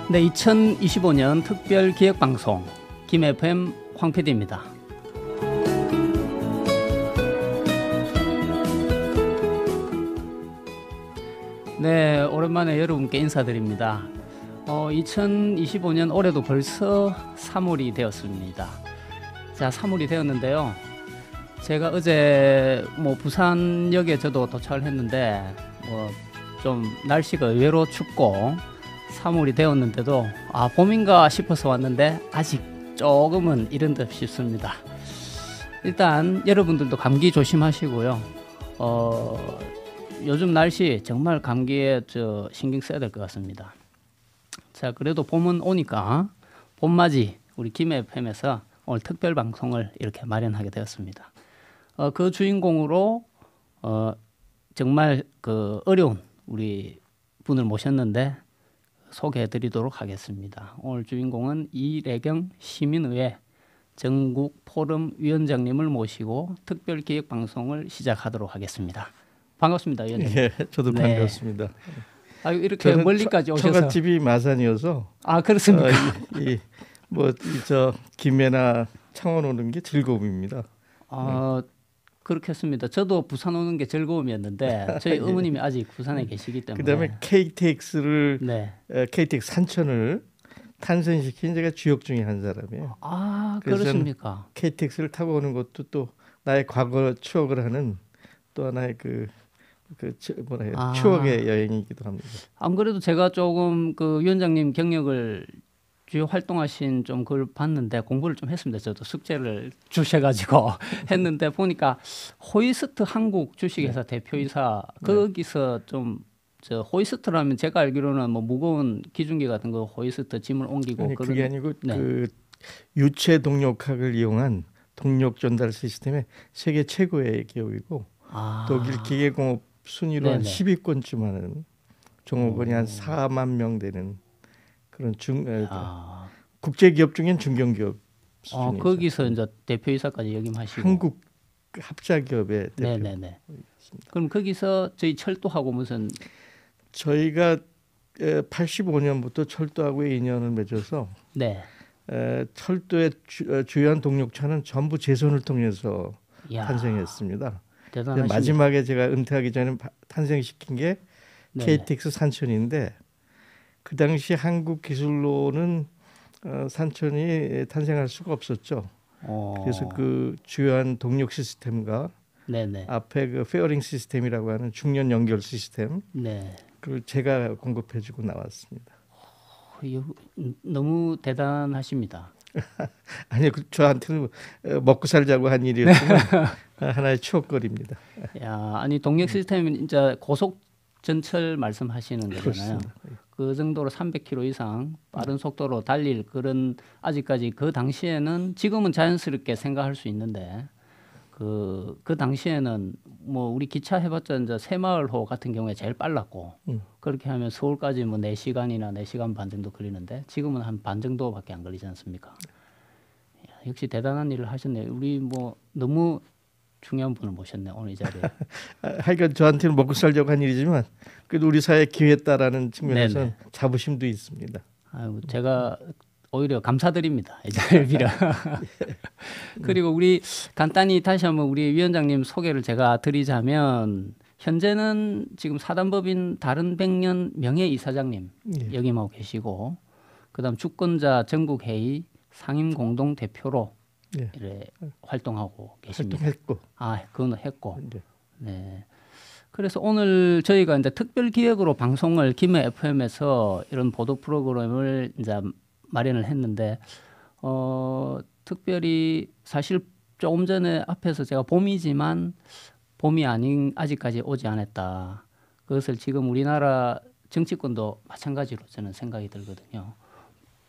네, 2025년 특별기획방송 김 FM 황 PD입니다. 네, 오랜만에 여러분께 인사드립니다. 2025년 올해도 벌써 3월이 되었습니다. 자, 3월이 되었는데요. 제가 어제 부산역에 저도 도착을 했는데 좀 날씨가 의외로 춥고 3월이 되었는데도 봄인가 싶어서 왔는데 아직 조금은 이른 듯 싶습니다. 일단 여러분들도 감기 조심하시고요. 요즘 날씨 정말 감기에 신경 써야 될 것 같습니다. 자, 그래도 봄은 오니까 봄맞이 우리 김 FM에서 오늘 특별 방송을 이렇게 마련하게 되었습니다. 그 주인공으로 정말 그 어려운 우리 분을 모셨는데 소개해드리도록 하겠습니다. 오늘 주인공은 이래경 시민의회 전국 포럼 위원장님을 모시고 특별 기획 방송을 시작하도록 하겠습니다. 반갑습니다, 위원장님. 예, 저도 반갑습니다. 이렇게 멀리까지 오셔서. 처갓집이 마산이어서. 그렇습니까? 저 김해나 창원 오는 게 즐거움입니다. 그렇겠습니다. 저도 부산 오는 게 즐거움이었는데 저희 어머님이 아직 부산에 계시기 때문에. 그다음에 KTX를 KTX 산천을 탄생시킨 제가 주역 중에 한 사람이에요. 그렇습니까? KTX를 타고 오는 것도 또 나의 과거 추억을 하는 또 하나의 추억의 여행이기도 합니다. 안 그래도 제가 조금 그 위원장님 경력을 주요 활동하신 좀 그걸 봤는데 공부를 좀 했습니다. 저도 숙제를 주셔가지고 했는데 보니까 호이스트 한국 주식회사 대표이사 거기서 좀 호이스트라면 제가 알기로는 무거운 기중기 같은 거 호이스트 짐을 옮기고 그게 아니고 그 유체 동력학을 이용한 동력 전달 시스템의 세계 최고의 기업이고 독일 기계공업 순위로 한 10위권쯤 하는 종업원이 한 4만 명 되는 그런 국제기업 중엔 중견기업 수준이죠. 거기서 이제 대표이사까지 역임하시고 한국 합자기업의 대표. 네네네. 그럼 거기서 저희 철도하고 무슨 저희가 85년부터 철도하고 인연을 맺어서 철도의 주요한 동력차는 전부 재선을 통해서 탄생했습니다. 대단하십니다. 마지막에 제가 은퇴하기 전에 탄생시킨 게 KTX 산천인데 그 당시 한국 기술로는 산천이 탄생할 수가 없었죠. 그래서 그 주요한 동력 시스템과 앞에 그 페어링 시스템이라고 하는 중년 연결 시스템 그걸 제가 공급해주고 나왔습니다. 너무 대단하십니다. 아니요, 저한테는 먹고 살자고 한 일이었지만 하나의 추억거리입니다. 동력 시스템은 이제 고속 전철 말씀하시는 거잖아요. 그렇습니다. 그 정도로 300km 이상 빠른 속도로 달릴 그런 아직까지 그 당시에는 지금은 자연스럽게 생각할 수 있는데 그 당시에는 우리 기차 해봤자 이제 새마을호 같은 경우에 제일 빨랐고 그렇게 하면 서울까지 4시간이나 4시간 반 정도 걸리는데 지금은 한 반 정도밖에 안 걸리지 않습니까? 역시 대단한 일을 하셨네요. 우리 너무 중요한 분을 모셨네 오늘 이 자리에. 하여간 저한테는 먹고 살자고 한 일이지만 그래도 우리 사회 기회했다라는 측면에서는 자부심도 있습니다. 제가 오히려 감사드립니다. 이 자리를 빌어. 그리고 우리 간단히 다시 한번 우리 위원장님 소개를 제가 드리자면 현재는 지금 사단법인 다른 백년 명예이사장님 역임하고 계시고 그다음 주권자 전국회의 상임공동대표로 활동하고 계십니다. 활동했고. 그건 했고. 그래서 오늘 저희가 이제 특별 기획으로 방송을 김해 FM에서 이런 보도 프로그램을 이제 마련을 했는데 특별히 사실 조금 전에 앞에서 제가 봄이지만 봄이 아직까지 오지 않았다. 그것을 지금 우리나라 정치권도 마찬가지로 저는 생각이 들거든요.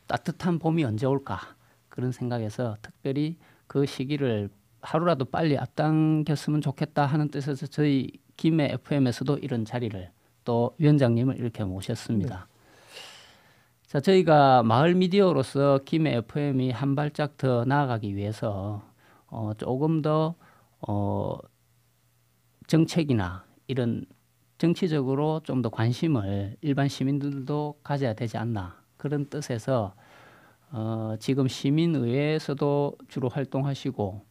따뜻한 봄이 언제 올까? 그런 생각에서 특별히 그 시기를 하루라도 빨리 앞당겼으면 좋겠다 하는 뜻에서 저희 김해 FM에서도 이런 자리를 또 위원장님을 이렇게 모셨습니다. 자, 저희가 마을 미디어로서 김해 FM이 한 발짝 더 나아가기 위해서 조금 더 정책이나 이런 정치적으로 좀 더 관심을 일반 시민들도 가져야 되지 않나 그런 뜻에서 지금 시민의회에서도 주로 활동하시고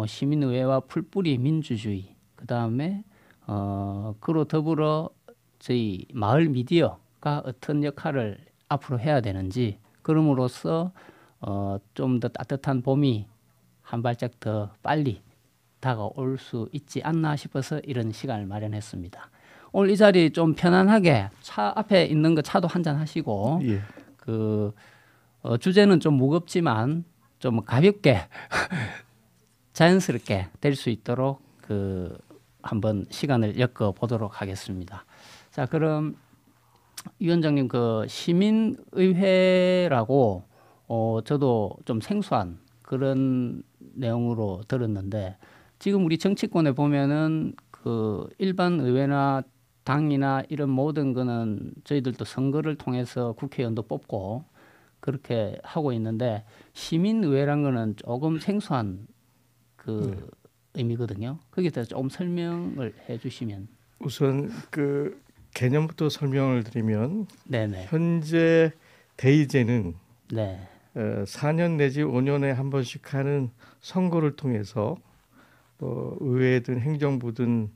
시민의회와 풀뿌리 민주주의 그다음에 그로 더불어 저희 마을 미디어가 어떤 역할을 앞으로 해야 되는지 그럼으로써 좀 더 따뜻한 봄이 한 발짝 더 빨리 다가올 수 있지 않나 싶어서 이런 시간을 마련했습니다. 오늘 이 자리 좀 편안하게 차 앞에 있는 거 차도 한잔 하시고 예. 그 주제는 좀 무겁지만 좀 가볍게 자연스럽게 될 수 있도록 그 한번 시간을 엮어 보도록 하겠습니다. 자, 그럼 위원장님 그 시민의회라고 저도 좀 생소한 그런 내용으로 들었는데 지금 우리 정치권에 보면은 그 일반 의회나 당이나 이런 모든 거는 저희들도 선거를 통해서 국회의원도 뽑고 그렇게 하고 있는데 시민의회란 거는 조금 생소한 그 의미거든요. 거기에 대해서 좀 설명을 해주시면. 우선 그 개념부터 설명을 드리면 네네. 현재 대의제는 네. 4년 내지 5년에 한 번씩 하는 선거를 통해서 의회든 행정부든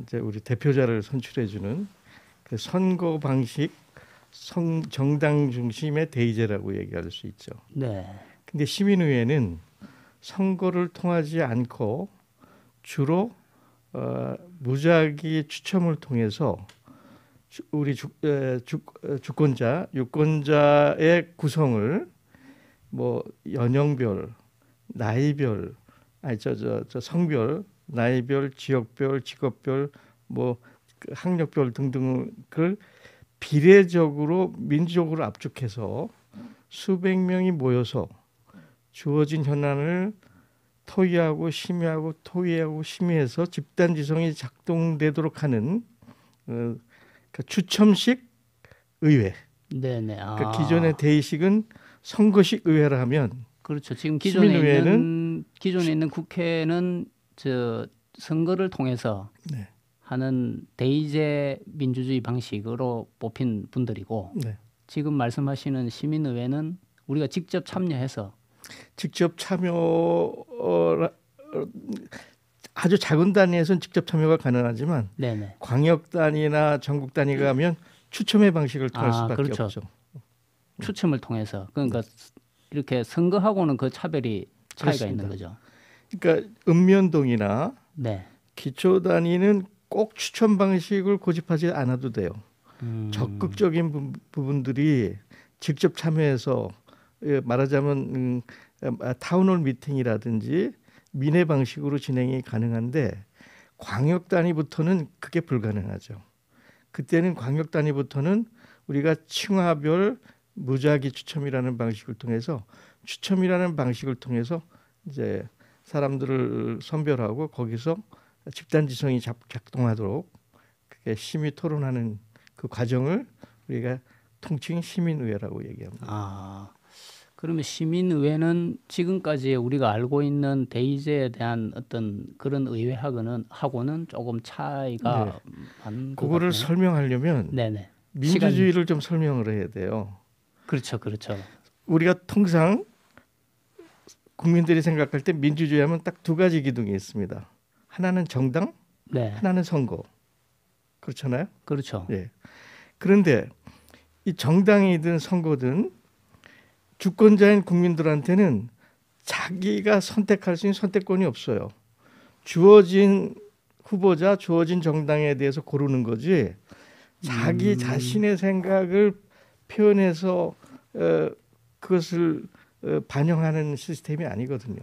이제 우리 대표자를 선출해주는 그 선거 방식 정당 중심의 대의제라고 얘기할 수 있죠. 네. 근데 시민의회는 선거를 통하지 않고 주로 무작위 추첨을 통해서 우리 주권자, 유권자의 구성을 뭐 연령별, 나이별, 성별, 나이별, 지역별, 직업별, 뭐 학력별 등등을 비례적으로 민주적으로 압축해서 수백 명이 모여서 주어진 현안을 토의하고 심의하고 토의하고 심의해서 집단 지성이 작동되도록 하는 추첨식 의회. 네네. 그러니까 기존의 대의식은 선거식 의회라 하면 그렇죠. 지금 기존에 있는 국회는 저 선거를 통해서 네. 하는 대의제 민주주의 방식으로 뽑힌 분들이고 네. 지금 말씀하시는 시민의회는 우리가 직접 참여해서 직접 참여 아주 작은 단위에서는 직접 참여가 가능하지만 네네. 광역 단위나 전국 단위가 하면 추첨의 방식을 통할 수밖에 그렇죠. 없죠. 추첨을 통해서 그러니까 이렇게 선거하고는 그 차별이 차이가 그렇습니다. 있는 거죠. 그러니까 읍면동이나 네. 기초 단위는 꼭 추첨 방식을 고집하지 않아도 돼요. 적극적인 부분들이 직접 참여해서 말하자면 타운홀 미팅이라든지 민회 방식으로 진행이 가능한데 광역 단위부터는 그게 불가능하죠. 그때는 광역 단위부터는 우리가 층화별 무작위 추첨이라는 방식을 통해서 이제 사람들을 선별하고 거기서 집단 지성이 작동하도록 그게 심의 토론하는 그 과정을 우리가 통칭 시민의회라고 얘기합니다. 그러면 시민의회는 지금까지 우리가 알고 있는 대의제에 대한 어떤 그런 의회하고는 조금 차이가 많은 것 그거를 같네요. 설명하려면 네네. 민주주의를 좀 설명을 해야 돼요. 그렇죠, 그렇죠. 우리가 통상 국민들이 생각할 때 민주주의 하면 딱 두 가지 기둥이 있습니다. 하나는 정당, 네. 하나는 선거. 그렇잖아요? 그렇죠. 예. 그런데 이 정당이든 선거든 주권자인 국민들한테는 자기가 선택할 수 있는 선택권이 없어요. 주어진 후보자, 주어진 정당에 대해서 고르는 거지 자기 자신의 생각을 표현해서 그것을 반영하는 시스템이 아니거든요.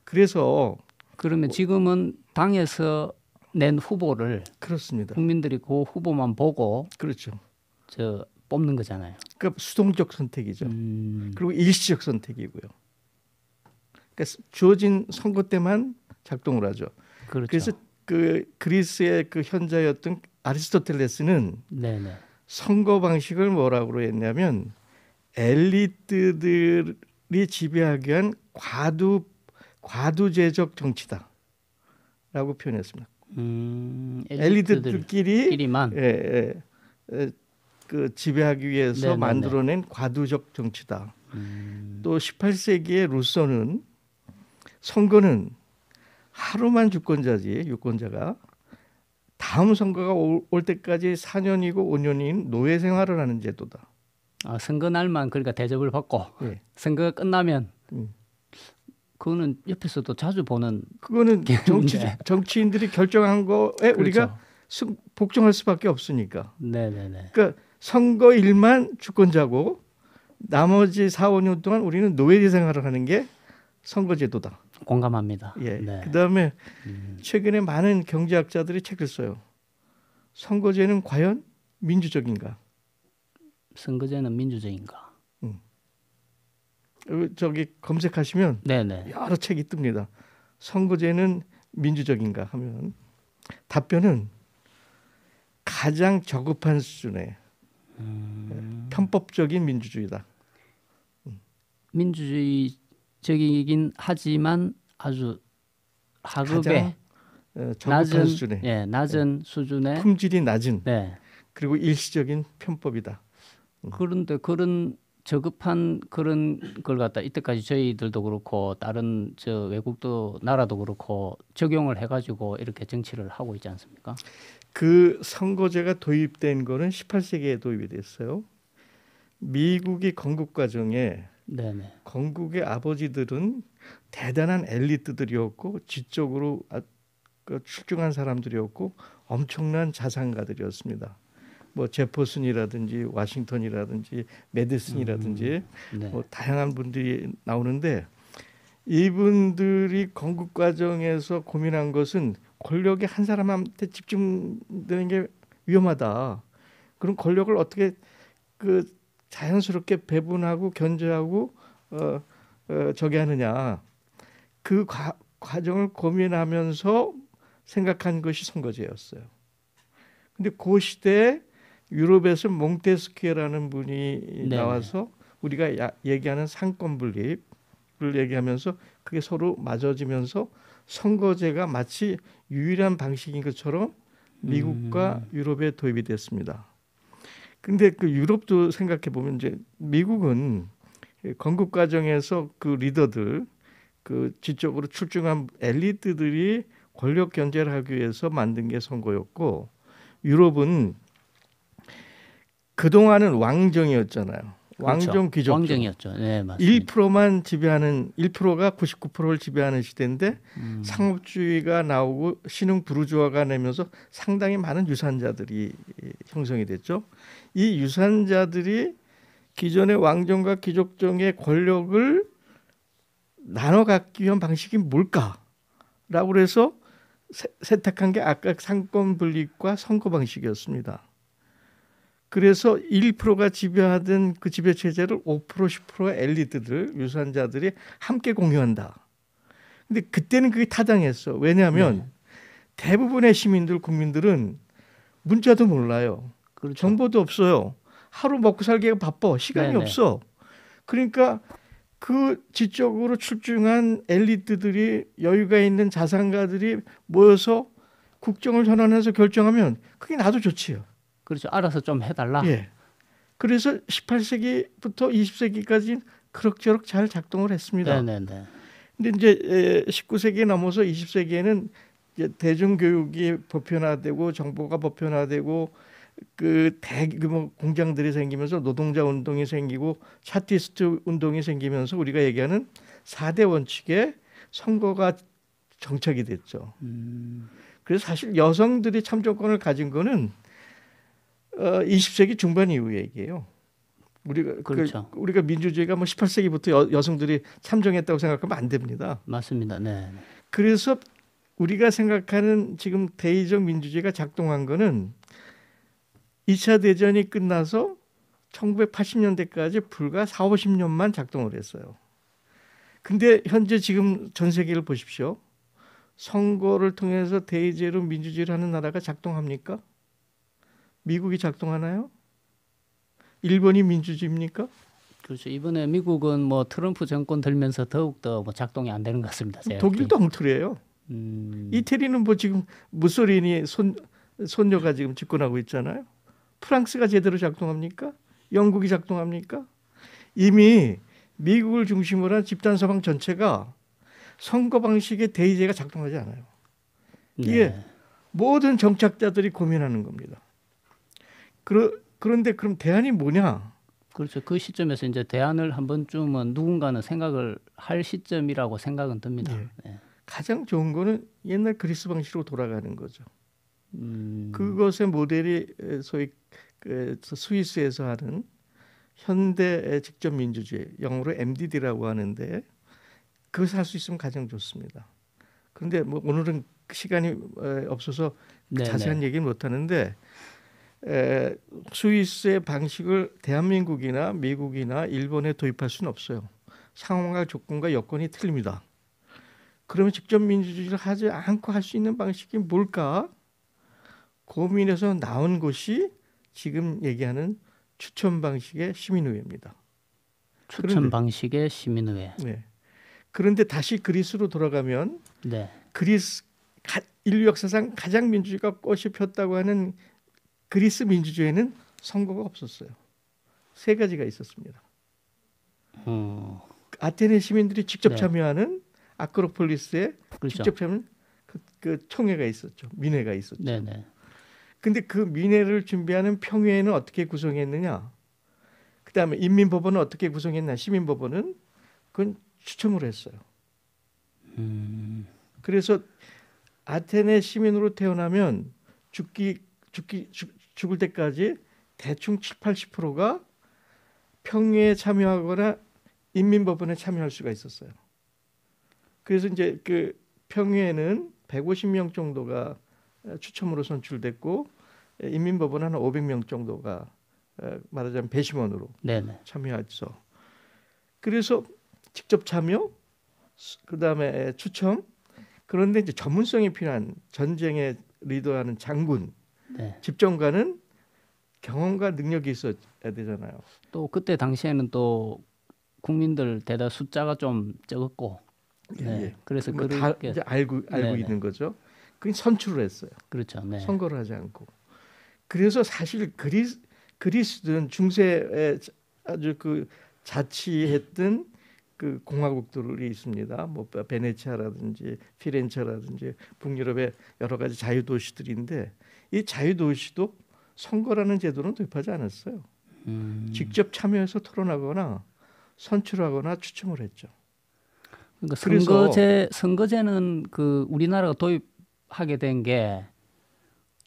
그래서 그러면 지금은 당에서 낸 후보를 그렇습니다. 국민들이 그 후보만 보고 그렇죠. 뽑는 거잖아요. 그러니까 수동적 선택이죠. 그리고 일시적 선택이고요. 그러니까 주어진 선거 때만 작동을 하죠. 그렇죠. 그래서 그 그리스의 그 현자였던 아리스토텔레스는 네네. 선거 방식을 뭐라고 했냐면 엘리트들이 지배하기 위한 과두제적 정치다라고 표현했습니다. 엘리트들끼리만 그 지배하기 위해서 네네네. 만들어낸 과도적 정치다. 또 18세기의 루소는 선거는 하루만 주권자지 유권자가 다음 선거가 올 때까지 4년이고 5년인 노예 생활을 하는 제도다. 아, 선거 날만 그러니까 대접을 받고 예. 선거가 끝나면 그거는 옆에서도 자주 보는 그거는 네. 정치인들이 결정한 거에 그렇죠. 우리가 복종할 수밖에 없으니까. 네네네. 그러니까 선거일만 주권자고 나머지 4, 5년 동안 우리는 노예 생활을 하는 게 선거제도다. 공감합니다. 예. 네. 그다음에 최근에 많은 경제학자들이 책을 써요. 선거제는 과연 민주적인가? 선거제는 민주적인가? 저기 검색하시면 네네. 여러 책이 뜹니다. 선거제는 민주적인가 하면 답변은 가장 저급한 수준의 편법적인 민주주의다. 민주주의적이긴 하지만 아주 하급의 저급한 낮은 수준의 낮은 수준의 품질이 낮은 네. 그리고 일시적인 편법이다. 그런데 그런 저급한 그런 걸 갖다 이때까지 저희들도 그렇고 다른 저 외국도 나라도 그렇고 적용을 해가지고 이렇게 정치를 하고 있지 않습니까? 그 선거제가 도입된 거는 18세기에 도입이 됐어요. 미국이 건국 과정에 네네. 건국의 아버지들은 대단한 엘리트들이었고 지적으로 출중한 사람들이었고 엄청난 자산가들이었습니다. 뭐 제퍼슨이라든지 워싱턴이라든지 메디슨이라든지 네. 뭐 다양한 분들이 나오는데 이분들이 건국 과정에서 고민한 것은 권력이 한 사람한테 집중되는 게 위험하다. 그럼 권력을 어떻게 그 자연스럽게 배분하고 견제하고 저기 하느냐. 그 과정을 고민하면서 생각한 것이 선거제였어요. 근데 그 시대에 유럽에서 몽테스키에라는 분이 네네. 나와서 우리가 얘기하는 상권 분립을 얘기하면서 그게 서로 맞아지면서 선거제가 마치 유일한 방식인 것처럼 미국과 유럽에 도입이 됐습니다. 근데 그 유럽도 생각해 보면 이제 미국은 건국 과정에서 그 리더들 그 지적으로 출중한 엘리트들이 권력 견제를 하기 위해서 만든 게 선거였고 유럽은 그동안은 왕정이었잖아요. 그렇죠. 왕정 귀족. 왕정이었죠. 네, 맞습니다. 1%만 지배하는 1%가 99%를 지배하는 시대인데 상업주의가 나오고 신흥 부르주아가 내면서 상당히 많은 유산자들이 형성이 됐죠. 이 유산자들이 기존의 왕정과 귀족정의 권력을 나눠 갖기 위한 방식이 뭘까라고 해서 세탁한 게 아까 상권 분립과 선거 방식이었습니다. 그래서 1%가 지배하던 그 지배 체제를 5%, 10%의 엘리트들, 유산자들이 함께 공유한다. 근데 그때는 그게 타당했어. 왜냐하면 대부분의 시민들, 국민들은 문자도 몰라요. 그렇죠. 정보도 없어요. 하루 먹고 살기가 바빠. 시간이 없어. 그러니까 그 지적으로 출중한 엘리트들이 여유가 있는 자산가들이 모여서 국정을 전환해서 결정하면 그게 나도 좋지요. 그렇죠. 알아서 좀 해달라. 예. 그래서 18세기부터 20세기까지 그럭저럭 잘 작동을 했습니다. 네네네. 근데 이제 19세기에 넘어서 20세기에는 이제 대중교육이 보편화되고 정보가 보편화되고 그 대규모 공장들이 생기면서 노동자 운동이 생기고 차티스트 운동이 생기면서 우리가 얘기하는 4대 원칙의 선거가 정착이 됐죠. 그래서 사실 여성들이 참정권을 가진 거는 20세기 중반 이후 얘기예요. 우리가 그렇죠. 우리가 민주주의가 뭐 18세기부터 여성들이 참정했다고 생각하면 안 됩니다. 맞습니다. 네. 그래서 우리가 생각하는 지금 대의적 민주주의가 작동한 거는 2차 대전이 끝나서 1980년대까지 불과 4, 50년만 작동을 했어요. 근데 현재 지금 전 세계를 보십시오. 선거를 통해서 대의제로 민주주의를 하는 나라가 작동합니까? 미국이 작동하나요? 일본이 민주주의입니까? 그렇죠. 이번에 미국은 뭐 트럼프 정권 들면서 더욱더 뭐 작동이 안 되는 것 같습니다. 독일도 엉터리예요. 이태리는 뭐 지금 무소리니 손녀가 지금 집권하고 있잖아요. 프랑스가 제대로 작동합니까? 영국이 작동합니까? 이미 미국을 중심으로 한 집단 서방 전체가 선거 방식의 대의제가 작동하지 않아요. 이게 네. 모든 정착자들이 고민하는 겁니다. 그런데 그럼 대안이 뭐냐? 그렇죠. 그 시점에서 이제 대안을 한 번쯤은 누군가는 생각을 할 시점이라고 생각은 듭니다. 예. 네. 가장 좋은 거는 옛날 그리스 방식으로 돌아가는 거죠. 그것의 모델이 소위 스위스에서 하는 현대 직접 민주주의, 영어로 MDD라고 하는데 그것을 할 수 있으면 가장 좋습니다. 그런데 뭐 오늘은 시간이 없어서 자세한 얘기는 못 하는데 스위스의 방식을 대한민국이나 미국이나 일본에 도입할 수는 없어요. 상황과 조건과 여건이 틀립니다. 그러면 직접 민주주의를 하지 않고 할 수 있는 방식이 뭘까? 고민해서 나온 것이 지금 얘기하는 추천 방식의 시민의회입니다. 추천 방식의 시민의회. 네. 그런데 다시 그리스로 돌아가면 네. 그리스 인류 역사상 가장 민주주의가 꽃이 폈다고 하는 그리스 민주주의에는 선거가 없었어요. 세 가지가 있었습니다. 아테네 시민들이 직접 참여하는 아크로폴리스에 그렇죠. 직접 참여하는 그 총회가 있었죠. 민회가 있었죠. 네네. 근데 그 민회를 준비하는 평회는 어떻게 구성했느냐? 그다음에 인민법원은 어떻게 구성했나? 시민법원은 그건 추첨을 했어요. 그래서 아테네 시민으로 태어나면 죽을 때까지 대충 7, 80%가 평회에 참여하거나 인민법원에 참여할 수가 있었어요. 그래서 이제 그 평회에는 150명 정도가 추첨으로 선출됐고 인민법원은 한 500명 정도가 말하자면 배심원으로 네네. 참여했죠. 그래서 직접 참여, 그다음에 추첨. 그런데 이제 전문성이 필요한 전쟁에 리더하는 장군, 네. 집정관은 경험과 능력이 있어야 되잖아요. 또 그때 당시에는 또 국민들 대다수 숫자가 좀 적었고, 네. 예. 그래서 다 이제 알고 있는 거죠. 그게 선출을 했어요. 그렇죠. 네. 선거를 하지 않고. 그래서 사실 그리스든 중세에 아주 그 자치했던 그 공화국들이 있습니다. 뭐 베네치아라든지 피렌체라든지 북유럽의 여러 가지 자유도시들인데 이 자유도시도 선거라는 제도는 도입하지 않았어요. 직접 참여해서 토론하거나 선출하거나 추첨을 했죠. 그러니까 선거제는 그 우리나라가 도입하게 된 게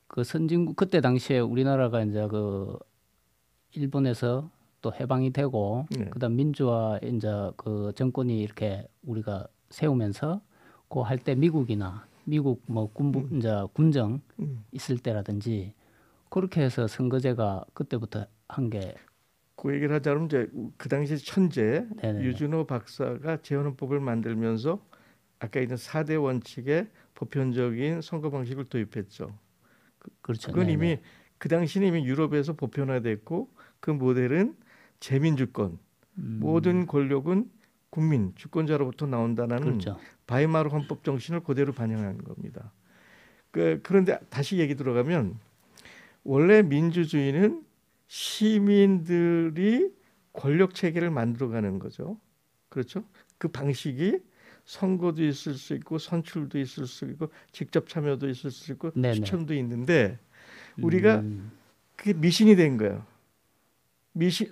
그 선진국 그때 당시에 우리나라가 이제 그 일본에서 또 해방이 되고 네. 그다음 민주화 이제 그 정권이 이렇게 우리가 세우면서 그 할 때 미국 뭐 군부 이제 군정 있을 때라든지 그렇게 해서 선거제가 그때부터 한 게 그 얘기를 하자면 이제 그 당시 천재 네네. 유준호 박사가 재헌헌법을 만들면서 아까 있는 4대 원칙의 보편적인 선거 방식을 도입했죠. 그렇죠. 그건 네네. 이미 그 당시는 이미 유럽에서 보편화됐고 그 모델은 재민주권 모든 권력은 국민 주권자로부터 나온다는 그렇죠. 바이마르 헌법 정신을 그대로 반영한 겁니다. 그런데 다시 얘기 들어가면 원래 민주주의는 시민들이 권력 체계를 만들어가는 거죠. 그렇죠? 그 방식이 선거도 있을 수 있고 선출도 있을 수 있고 직접 참여도 있을 수 있고 네네. 추첨도 있는데 우리가 그게 미신이 된 거예요.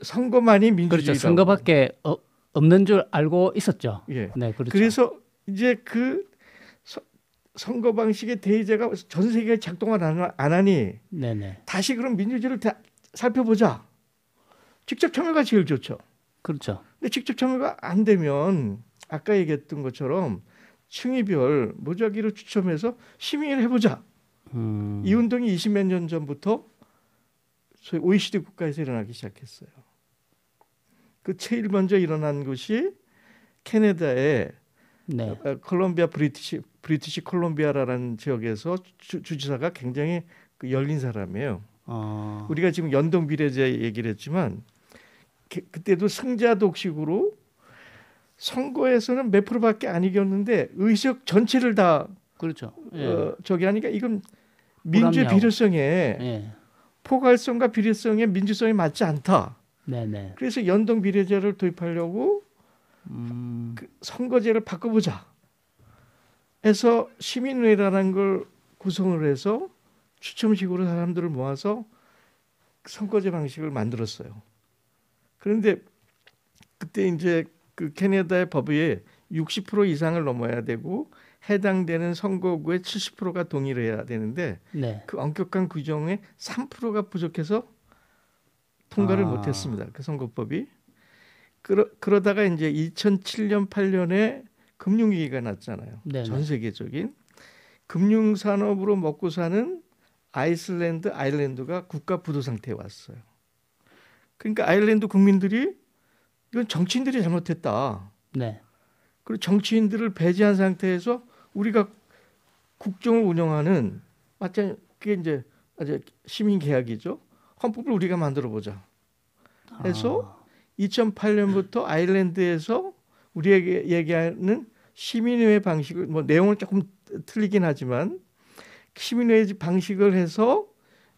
선거만이 민주주의다. 그렇죠. 선거밖에 없는 줄 알고 있었죠. 예. 네, 그렇죠. 그래서 이제 그 선거 방식의 대의제가 전 세계에 작동을 안 하니 네네. 다시 그럼 민주주의를 살펴보자. 직접 참여가 제일 좋죠. 그렇죠. 근데 직접 참여가 안 되면 아까 얘기했던 것처럼 층위별 무작위로 추첨해서 시민을 해보자. 이 운동이 20몇 년 전부터 소위 OECD 국가에서 일어나기 시작했어요. 그 제일 먼저 일어난 것이 캐나다의 네. 콜롬비아 브리티시 콜롬비아라는 지역에서 주지사가 굉장히 열린 사람이에요. 우리가 지금 연동 비례제 얘기를 했지만 그때도 승자 독식으로 선거에서는 몇 프로밖에 안 이겼는데 의석 전체를 다 그렇죠. 예. 저기 하니까 이건 민주의 필요성에 예. 포괄성과 비례성의 민주성이 맞지 않다. 네네. 그래서 연동 비례제를 도입하려고 그 선거제를 바꿔보자 해서 시민의회라는 걸 구성을 해서 추첨식으로 사람들을 모아서 선거제 방식을 만들었어요. 그런데 그때 이제 그 캐나다의 법에 60% 이상을 넘어야 되고 해당되는 선거구의 70%가 동의를 해야 되는데 네. 그 엄격한 규정에 3%가 부족해서 통과를 못했습니다. 그 선거법이. 그러다가 이제 2007년 8년에 금융위기가 났잖아요. 네네. 전 세계적인 금융산업으로 먹고 사는 아일랜드가 국가 부도 상태에 왔어요. 그러니까 아일랜드 국민들이 이건 정치인들이 잘못했다. 네. 그리고 정치인들을 배제한 상태에서 우리가 국정을 운영하는 마찬 그게 이제 아주 시민 계약이죠. 헌법을 우리가 만들어 보자. 해서 2008년부터 아일랜드에서 우리에게 얘기하는 시민의회 방식을 뭐 내용은 조금 틀리긴 하지만 시민의회 방식을 해서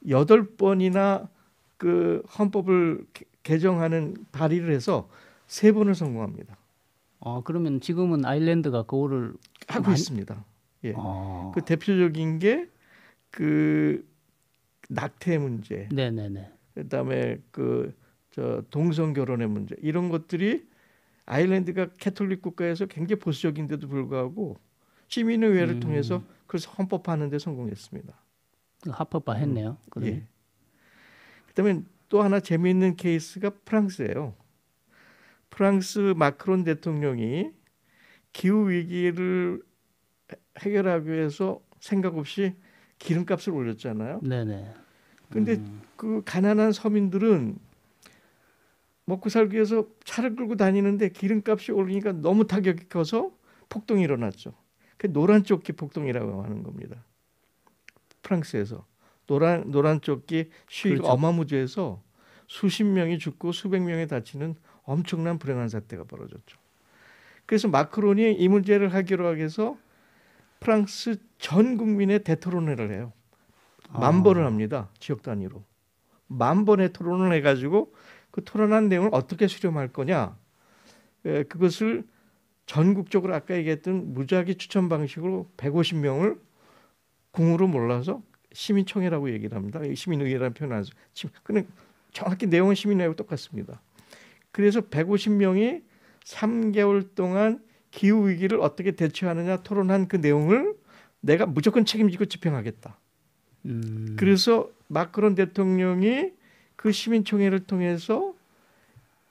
8번이나 그 헌법을 개정하는 발의를 해서 3번을 성공합니다. 그러면 지금은 아일랜드가 그거를 하고 있습니다. 예. 그 대표적인 게 그 낙태 문제, 네네네. 그다음에 그 저 동성 결혼의 문제 이런 것들이 아일랜드가 캐톨릭 국가에서 굉장히 보수적인데도 불구하고 시민의회를 통해서 그래서 헌법화하는 데 성공했습니다. 합법화 했네요. 예. 그다음에 또 하나 재미있는 케이스가 프랑스예요. 프랑스 마크론 대통령이 기후 위기를 해결하기 위해서 생각 없이 기름값을 올렸잖아요. 네네. 근데 그 가난한 서민들은 먹고 살기 위해서 차를 끌고 다니는데 기름값이 오르니까 너무 타격이 커서 폭동이 일어났죠. 그 노란 조끼 폭동이라고 하는 겁니다. 프랑스에서 노란 조끼 시위가 그렇죠. 어마무지해서 수십 명이 죽고 수백 명이 다치는 엄청난 불행한 사태가 벌어졌죠. 그래서 마크론이 이 문제를 해결하기 위해서 프랑스 전 국민의 대토론회를 해요. 10,000번을 합니다. 지역 단위로. 10,000번의 토론을 해가지고 그 토론한 내용을 어떻게 수렴할 거냐. 그것을 전국적으로 아까 얘기했던 무작위 추천 방식으로 150명을 궁으로 몰라서 시민총회라고 얘기를 합니다. 시민의회라는 표현을 안 써요. 근데 정확히 내용은 시민회하고 똑같습니다. 그래서 150명이 3개월 동안 기후위기를 어떻게 대처하느냐 토론한 그 내용을 내가 무조건 책임지고 집행하겠다. 그래서 마크론 대통령이 그 시민총회를 통해서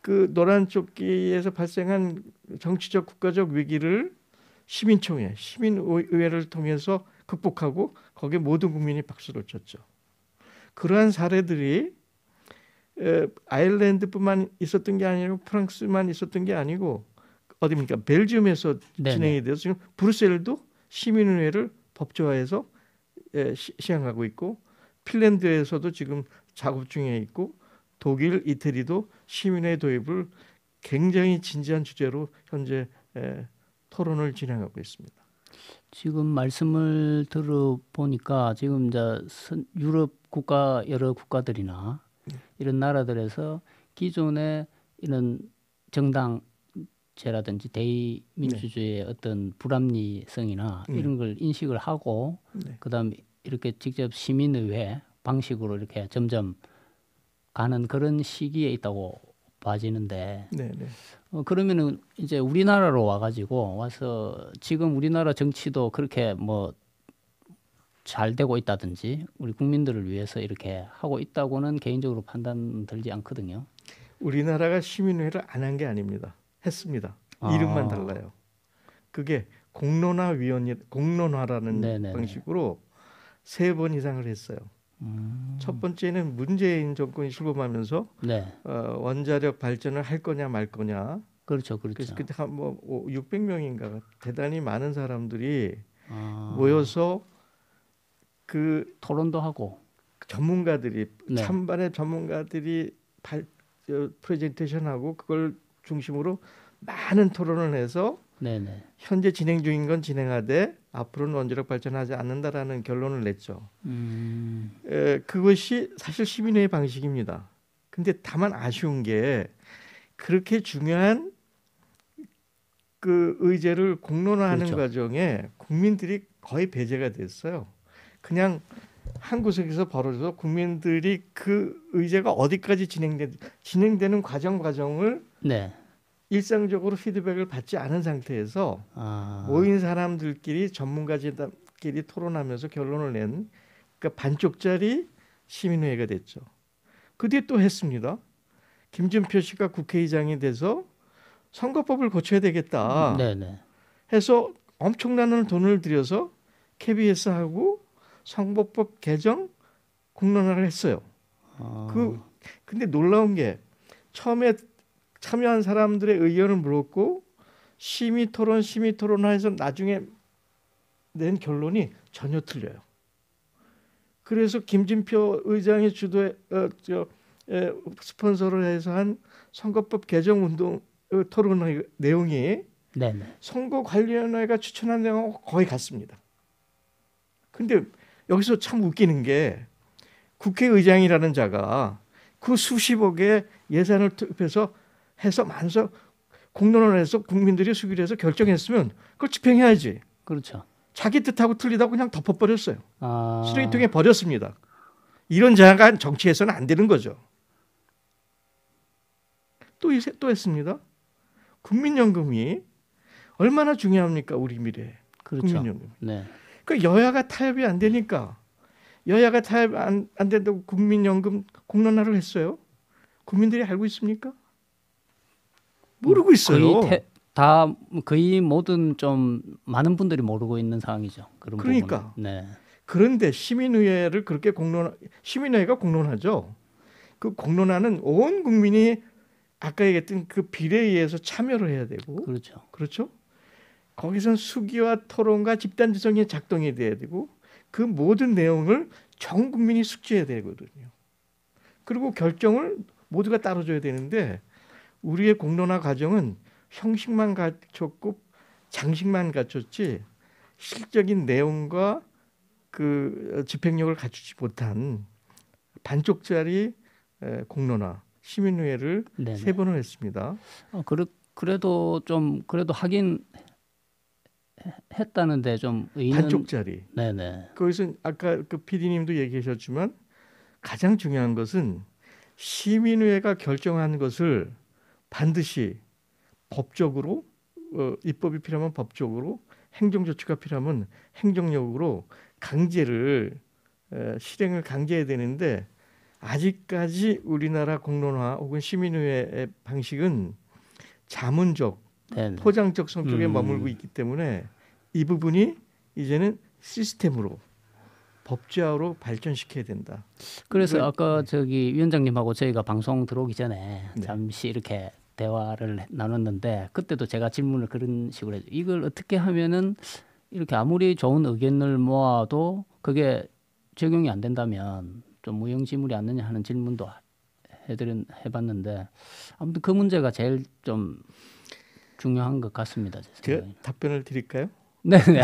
그 노란 조끼에서 발생한 정치적 국가적 위기를 시민총회, 시민의회를 통해서 극복하고 거기에 모든 국민이 박수를 쳤죠. 그러한 사례들이 아일랜드뿐만 있었던 게 아니고 프랑스만 있었던 게 아니고 어디입니까? 벨기움에서 진행이 돼서 지금 브뤼셀도 시민의회를 법조화해서 시행하고 있고 핀란드에서도 지금 작업 중에 있고 독일, 이태리도 시민회 도입을 굉장히 진지한 주제로 현재 토론을 진행하고 있습니다. 지금 말씀을 들어보니까 지금 이제 유럽 국가 여러 국가들이나 이런 나라들에서 기존의 이런 정당제라든지 대의민주주의의 어떤 불합리성이나 이런 걸 인식을 하고 그다음에 이렇게 직접 시민의회 방식으로 이렇게 점점 가는 그런 시기에 있다고 봐지는데 그러면은 이제 우리나라로 와서 지금 우리나라 정치도 그렇게 뭐 잘 되고 있다든지 우리 국민들을 위해서 이렇게 하고 있다고는 개인적으로 판단 들지 않거든요. 우리나라가 시민회를 안 한 게 아닙니다. 했습니다. 이름만 달라요. 그게 공론화라는 방식으로 3번 이상을 했어요. 첫 번째는 문재인 정권이 출범하면서 원자력 발전을 할 거냐 말 거냐. 그렇죠. 그래서 그때 한 뭐 600명인가 대단히 많은 사람들이 모여서 그 토론도 하고 전문가들이 찬반의 전문가들이 프레젠테이션하고 그걸 중심으로 많은 토론을 해서 네네. 현재 진행 중인 건 진행하되 앞으로는 원자력 발전하지 않는다라는 결론을 냈죠. 그것이 사실 시민회의 방식입니다. 근데 다만 아쉬운 게 그렇게 중요한 그 의제를 공론화하는 그렇죠. 과정에 국민들이 거의 배제가 됐어요. 그냥 한 구석에서 벌어져서 국민들이 그 의제가 어디까지 진행되는 과정을 네. 일상적으로 피드백을 받지 않은 상태에서 아, 모인 사람들끼리 전문가들끼리 토론하면서 결론을 낸 그러니까 반쪽짜리 시민회의가 됐죠. 그 뒤에 또 했습니다. 김진표 씨가 국회의장이 돼서 선거법을 고쳐야 되겠다 네네. 해서 엄청난 돈을 들여서 KBS하고 선거법 개정 공론화를 했어요. 그 아, 근데 놀라운 게 처음에 참여한 사람들의 의견을 물었고 심의 토론화해서 나중에 낸 결론이 전혀 틀려요. 그래서 김진표 의장이 주도해 스폰서를 해서 한 선거법 개정 운동 토론 내용이 네네. 선거관리위원회가 추천한 내용하고 거의 같습니다. 근데 여기서 참 웃기는 게 국회의장이라는 자가 그 수십억의 예산을 투입해서 해서 만서 공론화를 해서 국민들이 수기를 해서 결정했으면 그걸 집행해야지. 그렇죠. 자기 뜻하고 틀리다고 그냥 덮어버렸어요. 쓰레기통에 아, 버렸습니다. 이런 자가 정치에서는 안 되는 거죠. 또 했습니다. 국민연금이 얼마나 중요합니까? 우리 미래. 그렇죠. 국민연금. 네. 그 여야가 타협이 안 되니까 여야가 타협 안 된다고 국민연금 공론화를 했어요. 국민들이 알고 있습니까? 모르고 있어요. 거의 모든 좀 많은 분들이 모르고 있는 상황이죠. 그런 그러니까. 부분은. 네. 그런데 시민의회를 그렇게 시민회의가 공론화죠. 그 공론화는 온 국민이 아까 얘기했던 그 비례의회에서 참여를 해야 되고, 그렇죠. 그렇죠? 거기선 수기와 토론과 집단지성이 작동이 돼야 되고, 그 모든 내용을 전 국민이 숙지해야 되거든요. 그리고 결정을 모두가 따라줘야 되는데 우리의 공론화 과정은 형식만 갖췄고 장식만 갖췄지 실적인 내용과 그 집행력을 갖추지 못한 반쪽짜리 공론화 시민회의를 네네. 3번을 했습니다. 그래도 하긴 했다는데 좀 반쪽짜리. 네네. 거기서 아까 그 PD님도 얘기하셨지만 가장 중요한 것은 시민회가 결정한 것을 반드시 법적으로 입법이 필요하면 법적으로 행정조치가 필요하면 행정력으로 실행을 강제해야 되는데 아직까지 우리나라 공론화 혹은 시민회의 방식은 자문적, 네네. 포장적 성격에 머물고 있기 때문에 이 부분이 이제는 시스템으로 법제화로 발전시켜야 된다. 그래서 아까 저기 위원장님하고 저희가 방송 들어오기 전에 네. 잠시 이렇게 대화를 나눴는데 그때도 제가 질문을 그런 식으로 해요. 이걸 어떻게 하면은 이렇게 아무리 좋은 의견을 모아도 그게 적용이 안 된다면 좀 무용지물이 않느냐 하는 질문도 해봤는데 아무튼 그 문제가 제일 좀 중요한 것 같습니다. 제 제가 생각에는. 답변을 드릴까요? 네네.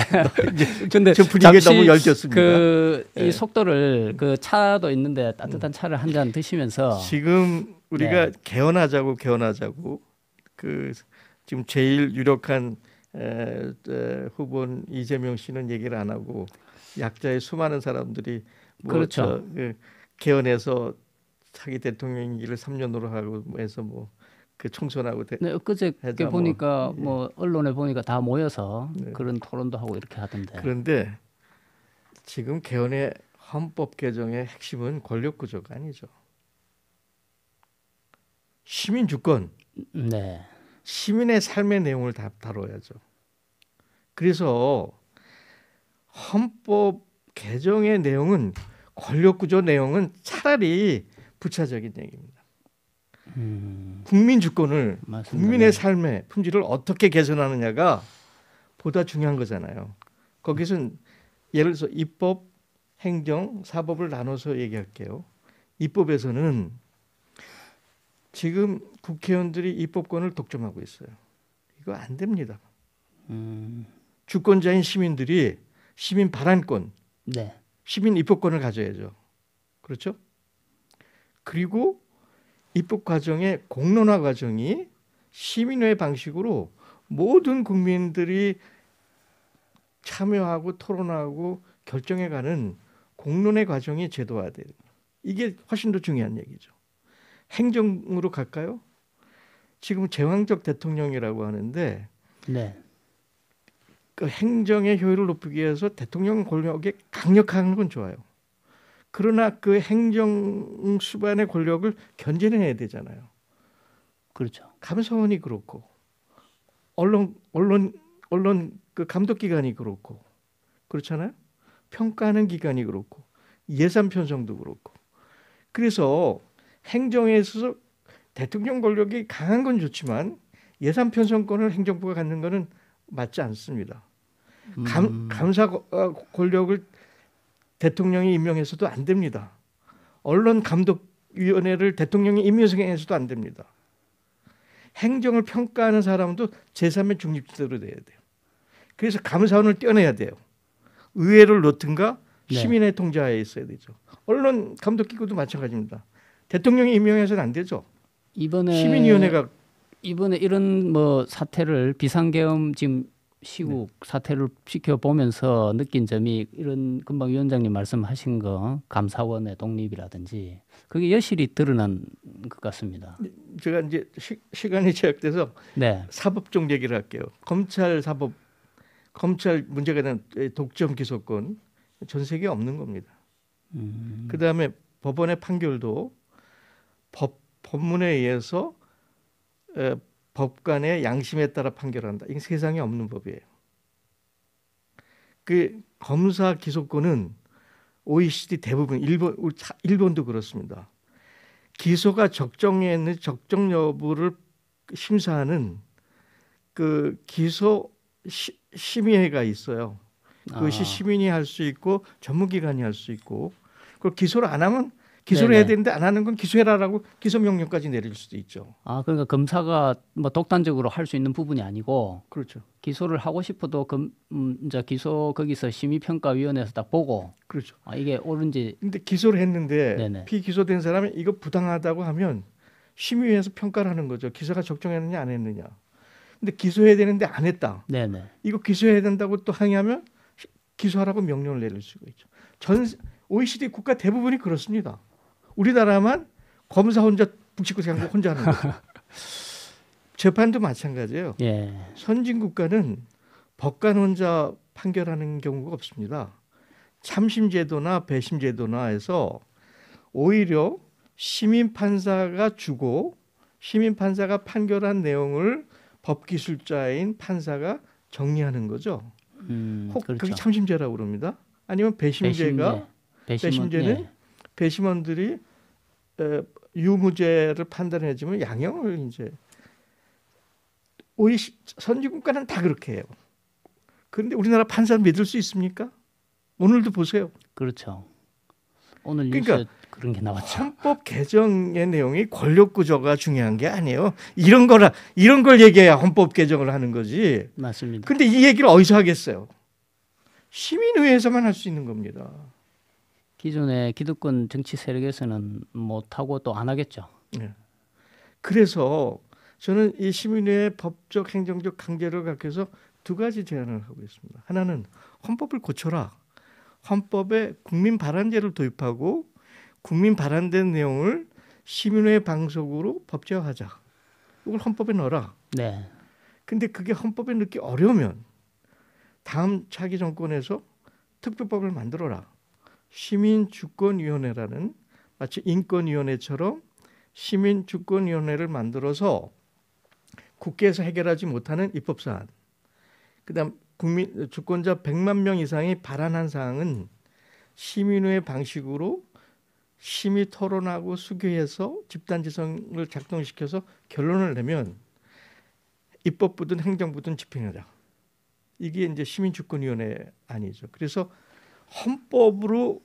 근데 저 분위기가 너무 열졌습니다. 이 속도를 그 차도 있는데 따뜻한 차를 한 잔 드시면서 지금 우리가 개헌하자고 그 지금 제일 유력한 후보는 이재명 씨는 얘기를 안 하고 약자의 수많은 사람들이 그렇죠. 개헌해서 자기 대통령이기를 3년으로 하고 해서 그 총선하고 네, 엊그저께 보니까 언론에 보니까 다 모여서 네. 그런 토론도 하고 이렇게 하던데. 그런데 지금 개헌의 헌법 개정의 핵심은 권력 구조가 아니죠. 시민 주권, 네. 시민의 삶의 내용을 다뤄야죠. 그래서 헌법 개정의 내용은 권력 구조 내용은 차라리 부차적인 얘기입니다. 국민 주권을 맞습니다. 국민의 삶의 품질을 어떻게 개선하느냐가 보다 중요한 거잖아요. 거기선 예를 들어서 입법, 행정, 사법을 나눠서 얘기할게요. 입법에서는 지금 국회의원들이 입법권을 독점하고 있어요. 이거 안 됩니다. 주권자인 시민들이 시민 발언권, 네. 시민 입법권을 가져야죠. 그렇죠? 그리고 입법 과정의 공론화 과정이 시민회 방식으로 모든 국민들이 참여하고 토론하고 결정해가는 공론의 과정이 제도화돼요. 이게 훨씬 더 중요한 얘기죠. 행정으로 갈까요? 지금 제왕적 대통령이라고 하는데 네. 그 행정의 효율을 높이기 위해서 대통령 권력이 강력한 건 좋아요. 그러나 그 행정 수반의 권력을 견제해야 되잖아요. 그렇죠. 감사원이 그렇고 언론 그 감독기관이 그렇고 그렇잖아요. 평가하는 기관이 그렇고 예산 편성도 그렇고. 그래서 행정에 있어서 대통령 권력이 강한 건 좋지만 예산 편성권을 행정부가 갖는 것은 맞지 않습니다. 감사 권력을 대통령이 임명해서도 안 됩니다. 언론 감독위원회를 대통령이 임명해서도 안 됩니다. 행정을 평가하는 사람도 제3의 중립지대로 돼야 돼요. 그래서 감사원을 떼어내야 돼요. 의회를 놓든가 시민의 통제하에 있어야 되죠. 언론 감독기구도 마찬가지입니다. 대통령이 임명해서는 안 되죠. 시민위원회가 이번에 이런 뭐 사태를 비상계엄 지금 시국 사태를 지켜보면서 느낀 점이 이런 금방 위원장님 말씀하신 거 감사원의 독립이라든지 그게 여실히 드러난 것 같습니다. 제가 이제 시간이 제약돼서 사법적 얘기를 할게요. 검찰 문제가 된 독점 기소권 전 세계에 없는 겁니다. 그다음에 법원의 판결도 법문에 의해서 법관의 양심에 따라 판결한다. 이게 세상에 없는 법이에요. 그 검사 기소권은 OECD 대부분 일본도 그렇습니다. 기소가 적정에 있는 적정 여부를 심사하는 그 기소 심의회가 있어요. 그것이 시민이 할 수 있고 전문기관이 할 수 있고 그걸 기소를 안 하면 기소를 해야 되는데 안 하는 건 기소해라라고 기소 명령까지 내릴 수도 있죠. 그러니까 검사가 뭐 독단적으로 할 수 있는 부분이 아니고 그렇죠. 기소를 하고 싶어도 이제 기소 거기서 심의평가위원회에서 딱 보고 그렇죠. 이게 옳은지. 근데 기소를 했는데 피기소된 사람이 이거 부당하다고 하면 심의위에서 평가를 하는 거죠. 기소가 적정했느냐 안 했느냐. 근데 기소해야 되는데 안 했다. 이거 기소해야 된다고 또 항의하면 기소하라고 명령을 내릴 수가 있죠. 전 OECD 국가 대부분이 그렇습니다. 우리나라만 검사 혼자 북치고 한국 혼자 하는 거죠. 재판도 마찬가지예요. 선진 국가는 법관 혼자 판결하는 경우가 없습니다. 참심제도나 배심제도나 해서 오히려 시민판사가 주고 시민판사가 판결한 내용을 법기술자인 판사가 정리하는 거죠. 혹 그렇죠. 그게 참심제라고 그럽니다. 아니면 배심제는 배심원들이 유무죄를 판단해주면 양형을 이제 선진국가는 다 그렇게 해요. 그런데 우리나라 판사 믿을 수 있습니까? 오늘도 보세요. 그렇죠. 오늘 뉴스에 그런 게 나왔죠. 헌법 개정의 내용이 권력 구조가 중요한 게 아니에요. 이런 걸 얘기해야 헌법 개정을 하는 거지. 맞습니다. 근데 이 얘기를 어디서 하겠어요? 시민의회에서만 할 수 있는 겁니다. 기존의 기득권 정치 세력에서는 못하고 또 안 하겠죠. 그래서 저는 이 시민의회 법적 행정적 강제를 갖기 위해서 두 가지 제안을 하고 있습니다. 하나는 헌법을 고쳐라. 헌법에 국민 발안제를 도입하고 국민 발안된 내용을 시민회 방송으로 법제화하자. 이걸 헌법에 넣어라. 근데 그게 헌법에 넣기 어려우면 다음 차기 정권에서 특별법을 만들어라. 시민주권위원회라는 마치 인권위원회처럼 시민주권위원회를 만들어서 국회에서 해결하지 못하는 입법사안, 그다음 국민 주권자 100만 명 이상이 발안한 사항은 시민회 방식으로 심의 토론하고 수교해서 집단지성을 작동시켜서 결론을 내면 입법부든 행정부든 집행하자. 이게 이제 시민주권위원회 아니죠. 그래서 헌법으로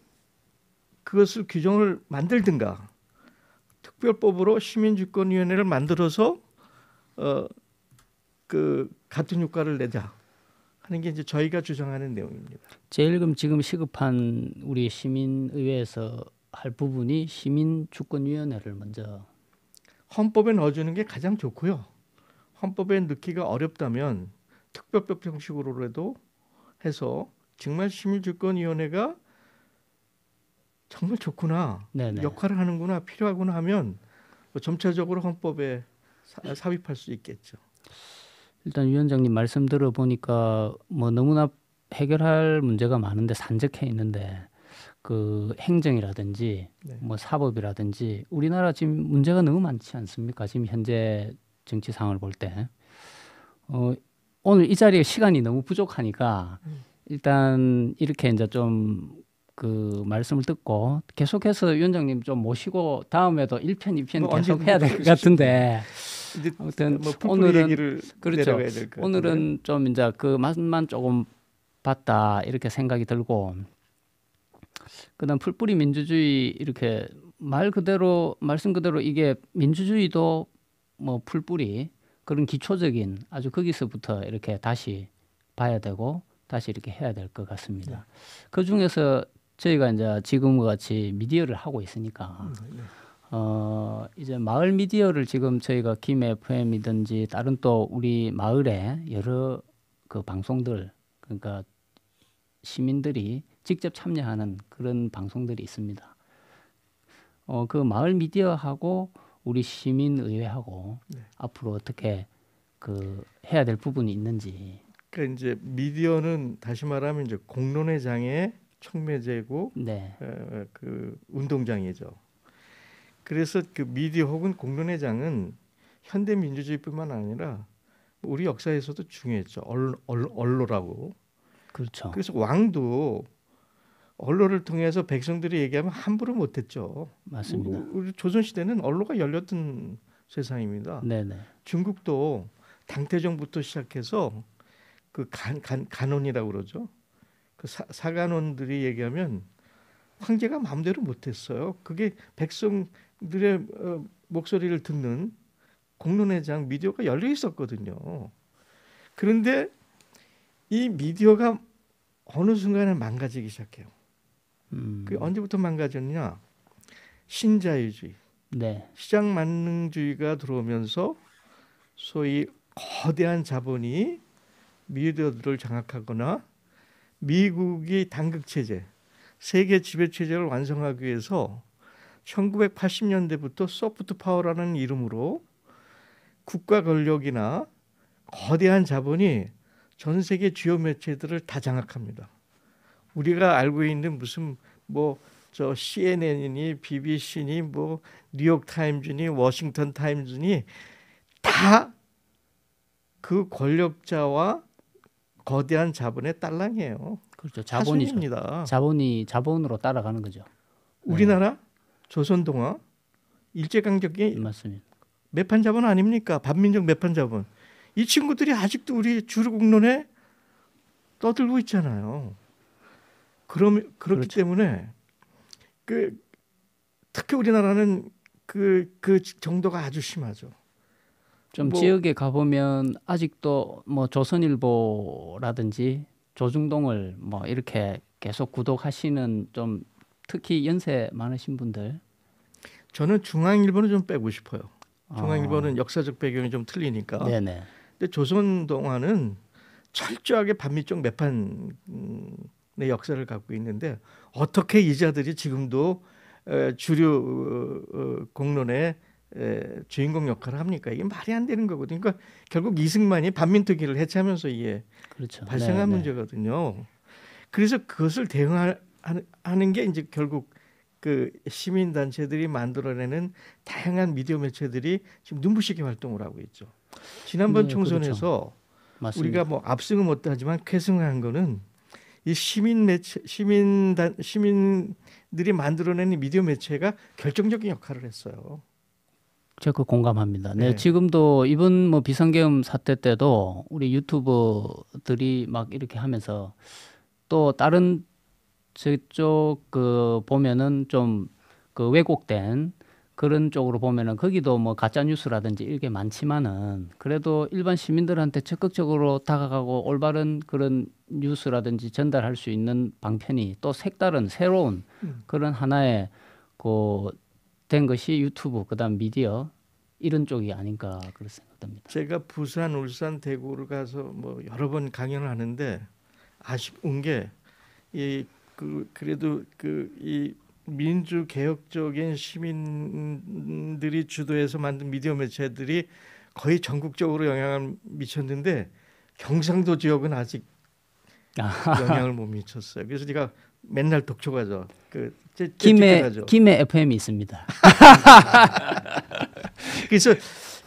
그것을 규정을 만들든가 특별법으로 시민주권위원회를 만들어서 그 같은 효과를 내자. 하는 게 이제 저희가 주장하는 내용입니다. 제일 그럼 지금 시급한 우리 시민의회에서 할 부분이 시민주권위원회를 먼저 헌법에 넣어주는 게 가장 좋고요. 헌법에 넣기가 어렵다면 특별법 형식으로라도 해서 정말 시민주권위원회가 정말 좋구나, 네네. 역할을 하는구나, 필요하구나 하면 뭐 점차적으로 헌법에 삽입할 수 있겠죠. 일단 위원장님 말씀 들어보니까 뭐 너무나 해결할 문제가 많은데 산적해 있는데 그 행정이라든지 네. 뭐 사법이라든지 우리나라 지금 문제가 너무 많지 않습니까? 지금 현재 정치 상황을 볼 때. 오늘 이 자리에 시간이 너무 부족하니까 일단 이렇게 이제 좀 그 말씀을 듣고 계속해서 위원장님 좀 모시고 다음에도 1편, 2편 뭐 계속 해야 될 것 같은데 이제 아무튼 뭐 오늘은 얘기를 그렇죠. 내려가야 될 것 같은데. 오늘은 좀 이제 그 맛만 조금 봤다 이렇게 생각이 들고 그다음 풀뿌리 민주주의 이렇게 말 그대로 말씀 그대로 이게 민주주의도 뭐 풀뿌리 그런 기초적인 아주 거기서부터 이렇게 다시 봐야 되고 다시 이렇게 해야 될 것 같습니다. 그 중에서 저희가 이제 지금과 같이 미디어를 하고 있으니까 이제 마을 미디어를 지금 저희가 김 FM이든지 다른 또 우리 마을에 여러 그 방송들 그러니까 시민들이 직접 참여하는 그런 방송들이 있습니다. 그 마을 미디어하고 우리 시민의회하고 앞으로 어떻게 그 해야 될 부분이 있는지. 그러니까 이제 미디어는 다시 말하면 이제 공론의 장의 촉매제고 네. 그 운동장이죠. 그래서 그 미디어 혹은 공론의 장은 현대 민주주의뿐만 아니라 우리 역사에서도 중요했죠. 언로라고. 그렇죠. 그래서 왕도 언로를 통해서 백성들이 얘기하면 함부로 못했죠. 맞습니다. 우리 조선 시대는 언로가 열렸던 세상입니다. 네네. 중국도 당태종부터 시작해서 그 간원이라고 그러죠. 그 사간원들이 얘기하면 황제가 마음대로 못했어요. 그게 백성들의 목소리를 듣는 공론의 장 미디어가 열려 있었거든요. 그런데 이 미디어가 어느 순간에 망가지기 시작해요. 그 언제부터 망가졌냐? 신자유주의, 네. 시장 만능주의가 들어오면서 소위 거대한 자본이 미디어들을 장악하거나 미국이 단극 체제, 세계 지배 체제를 완성하기 위해서 1980년대부터 소프트 파워라는 이름으로 국가 권력이나 거대한 자본이 전 세계 주요 매체들을 다 장악합니다. 우리가 알고 있는 무슨 뭐 저 CNN이니 BBC니 뭐 뉴욕 타임즈니 워싱턴 타임즈니 다 그 권력자와 거대한 자본의 딸랑이에요. 그렇죠. 자본이죠. 하수인입니다. 자본이 자본으로 따라가는 거죠. 우리나라 조선동화 일제강점기 맞습니다. 매판자본 아닙니까? 반민족 매판자본. 이 친구들이 아직도 우리 주류국론에 떠들고 있잖아요. 그렇기 그렇죠. 때문에 특히 우리나라는 그 정도가 아주 심하죠. 좀 지역에 가보면 아직도 뭐 조선일보라든지 조중동을 뭐 이렇게 계속 구독하시는 좀 특히 연세 많으신 분들. 저는 중앙일보는 좀 빼고 싶어요. 중앙일보는 역사적 배경이 좀 틀리니까. 네네. 근데 조선동화는 철저하게 반민족 매판의 역사를 갖고 있는데 어떻게 이자들이 지금도 주류 공론의 주인공 역할을 합니까? 이게 말이 안 되는 거거든요. 그러니까 결국 이승만이 반민특위를 해체하면서 이게 그렇죠. 발생한 네, 문제거든요. 그래서 그것을 대응하는 게 이제 결국 그 시민 단체들이 만들어내는 다양한 미디어 매체들이 지금 눈부시게 활동을 하고 있죠. 지난번 네, 총선에서 그렇죠. 우리가 뭐 압승은 못하지만 쾌승한 거는 이 시민 매체, 시민들이 만들어내는 미디어 매체가 결정적인 역할을 했어요. 제가 공감합니다. 네, 네. 지금도 이번 뭐 비상계엄 사태 때도 우리 유튜버들이 막 이렇게 하면서 또 다른 저쪽 그 보면은 좀 그 왜곡된 그런 쪽으로 보면은 거기도 뭐 가짜 뉴스라든지 이게 많지만은 그래도 일반 시민들한테 적극적으로 다가가고 올바른 그런 뉴스라든지 전달할 수 있는 방편이 또 색다른 새로운 그런 하나의 그 된 것이 유튜브 그다음 미디어 이런 쪽이 아닌가 그렇게 생각됩니다. 제가 부산, 울산, 대구를 가서 뭐 여러 번 강연을 하는데 아쉬운 게 이 그래도 이 민주 개혁적인 시민들이 주도해서 만든 미디어 매체들이 거의 전국적으로 영향을 미쳤는데 경상도 지역은 아직 영향을 못 미쳤어요. 그래서 제가 맨날 독촉하죠. 김해 FM이 있습니다. 그래서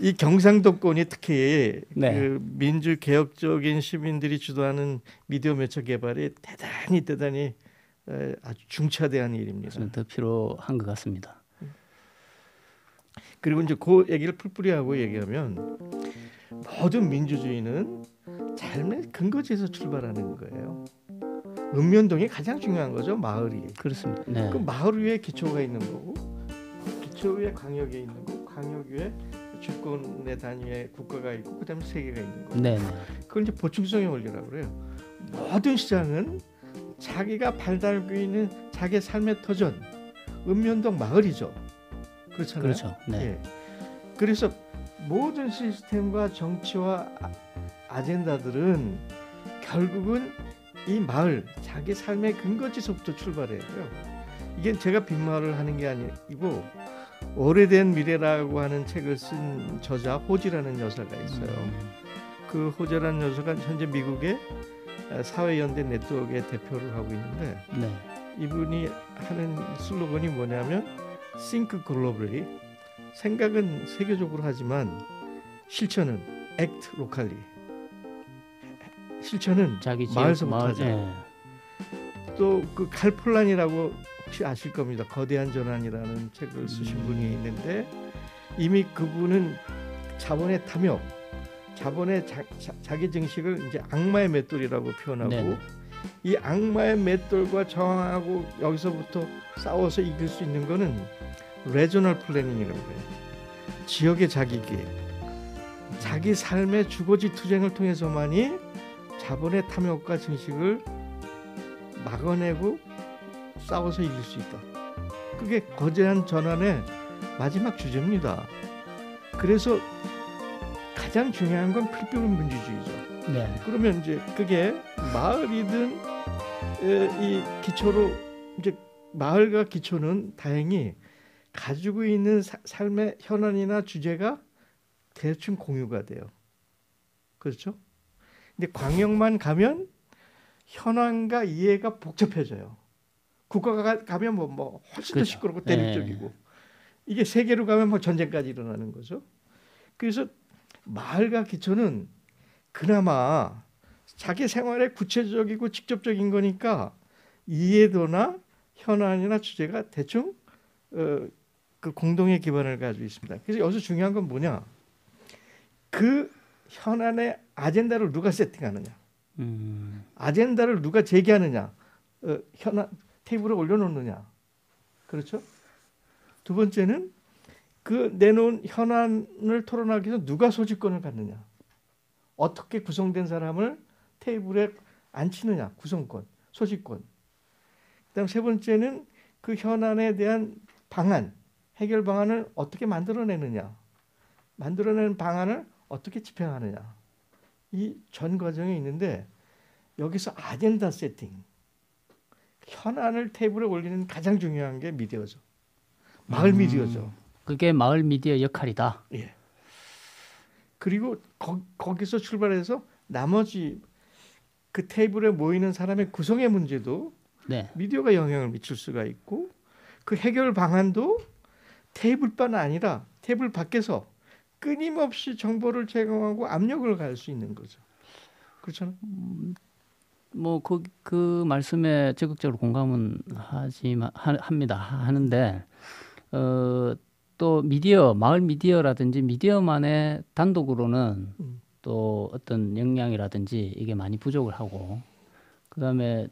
이 경상도권이 특히 네. 그 민주 개혁적인 시민들이 주도하는 미디어 매체 개발이 대단히 아주 중차대한 일입니다. 더 필요한 것 같습니다. 그리고 이제 그 얘기를 풀뿌리하고 얘기하면 모든 민주주의는 삶의 근거지에서 출발하는 거예요. 읍면동이 가장 중요한 거죠. 마을이. 그렇습니다. 네. 그 마을 위에 기초가 있는 거고, 기초 위에 광역이 있는 거고, 광역 위에 주권의 단위의 국가가 있고, 그다음에 세계가 있는 거예요. 네. 그걸 이제 보충성의 원리라고 그래요. 모든 시장은 자기가 발달하고 있는 자기 삶의 터전, 읍면동 마을이죠. 그렇잖아요. 그렇죠. 네. 예. 그래서 모든 시스템과 정치와 아젠다들은 결국은 이 마을, 자기 삶의 근거지서부터 출발해요. 이게 제가 빈말을 하는 게 아니고 오래된 미래라고 하는 책을 쓴 저자 호지라는 여사가 있어요. 그 호지라는 여사가 현재 미국의 사회연대 네트워크의 대표를 하고 있는데 네. 이분이 하는 슬로건이 뭐냐면 Think globally, 생각은 세계적으로 하지만 실천은 act locally. 실천은 자기 마을서부터 마을, 하자. 네. 또 그 칼폴란이라고 혹시 아실 겁니다. 거대한 전환이라는 책을 쓰신 분이 있는데 이미 그분은 자본의 탐욕, 자본의 자기 증식을 이제 악마의 맷돌이라고 표현하고 네네. 이 악마의 맷돌과 저항하고 여기서부터 싸워서 이길 수 있는 거는 레저널 플래닝이라고 해요. 지역의 자기계획, 자기 삶의 주거지 투쟁을 통해서만이 자본의 탐욕과 증식을 막아내고 싸워서 이길 수 있다. 그게 거대한 전환의 마지막 주제입니다. 그래서 가장 중요한 건 필병 민주주의죠. 네. 그러면 이제 그게 마을이든 이 기초로 이제 마을과 기초는 다행히 가지고 있는 삶의 현안이나 주제가 대충 공유가 돼요. 그렇죠? 근데 광역만 가면 현안과 이해가 복잡해져요. 국가가 가면 뭐 훨씬 더 그렇죠. 시끄럽고 대립적이고 이게 세계로 가면 뭐 전쟁까지 일어나는 거죠. 그래서 마을과 기초는 그나마 자기 생활에 구체적이고 직접적인 거니까 이해도나 현안이나 주제가 대충 그 공동의 기반을 가지고 있습니다. 그래서 여기서 중요한 건 뭐냐? 그 현안의 아젠다를 누가 세팅하느냐? 아젠다를 누가 제기하느냐? 현안 테이블에 올려놓느냐? 그렇죠? 두 번째는 그 내놓은 현안을 토론하기 위해서 누가 소지권을 갖느냐? 어떻게 구성된 사람을 테이블에 앉히느냐? 구성권, 소지권. 그다음 세 번째는 그 현안에 대한 방안, 해결 방안을 어떻게 만들어내느냐? 만들어낸 방안을 어떻게 집행하느냐? 이 전 과정이 있는데 여기서 아젠다 세팅, 현안을 테이블에 올리는 가장 중요한 게 미디어죠. 마을 미디어죠. 그게 마을 미디어 역할이다. 예. 그리고 거기서 출발해서 나머지 그 테이블에 모이는 사람의 구성의 문제도 네. 미디어가 영향을 미칠 수가 있고 그 해결 방안도 테이블뿐 아니라 테이블 밖에서 끊임없이 정보를 제공하고 압력을 가할 수 있는 거죠. 그렇잖아요. 뭐 그 말씀에 적극적으로 공감은 합니다. 하는데 또 미디어, 마을 미디어라든지 미디어만의 단독으로는 또 어떤 역량이라든지 이게 많이 부족을 하고 그다음에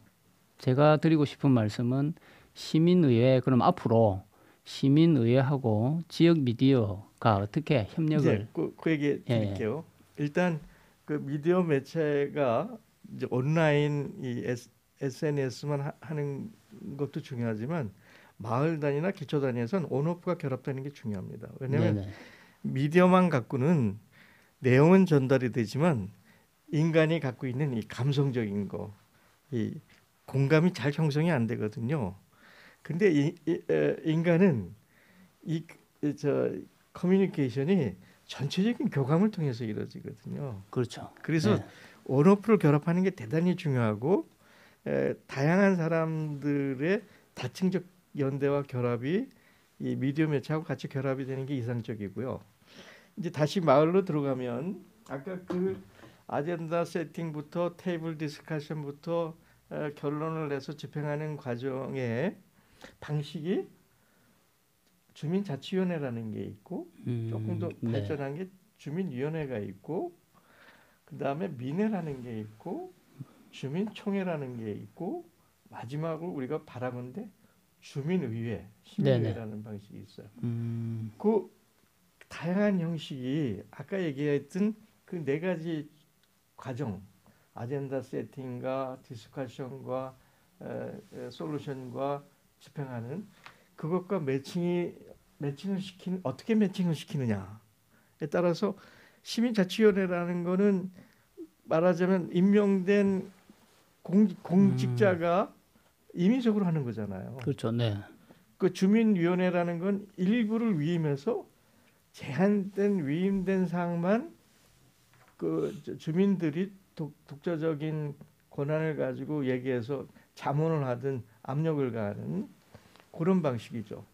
제가 드리고 싶은 말씀은 시민의회 그럼 앞으로 시민의회하고 지역 미디어가 어떻게 협력을 그 얘기 드릴게요. 일단 그 미디어 매체가 이제 온라인 SNS만 하는 것도 중요하지만 마을 단위나 기초 단위에서는 온오프가 결합되는 게 중요합니다. 왜냐하면 네네. 미디어만 갖고는 내용은 전달이 되지만 인간이 갖고 있는 이 감성적인 거, 이 공감이 잘 형성이 안 되거든요. 근데 인간은 저 커뮤니케이션이 전체적인 교감을 통해서 이루어지거든요. 그렇죠. 그래서 네. 온오프를 결합하는 게 대단히 중요하고 다양한 사람들의 다층적 연대와 결합이 이 미디어 매체하고 같이 결합이 되는 게 이상적이고요. 이제 다시 마을로 들어가면 아까 그 아젠다 세팅부터 테이블 디스커션부터 결론을 내서 집행하는 과정의 방식이 주민자치위원회라는 게 있고 조금 더 발전한 게 주민위원회가 있고 그 다음에 민회라는 게 있고 주민총회라는 게 있고 마지막으로 우리가 바라본데 주민의회, 시민의회라는 방식이 있어요. 그 다양한 형식이 아까 얘기했던 그 네 가지 과정, 아젠다 세팅과 디스커션과 솔루션과 집행하는 그것과 매칭을 시키는 어떻게 매칭을 시키느냐에 따라서 시민자치위원회라는 거는 말하자면 임명된 공직자가 임의적으로 하는 거잖아요. 그렇죠. 네. 그 주민위원회라는 건 일부를 위임해서 제한된 위임된 사항만 그 주민들이 독자적인 권한을 가지고 얘기해서 자문을 하든 압력을 가하는 그런 방식이죠.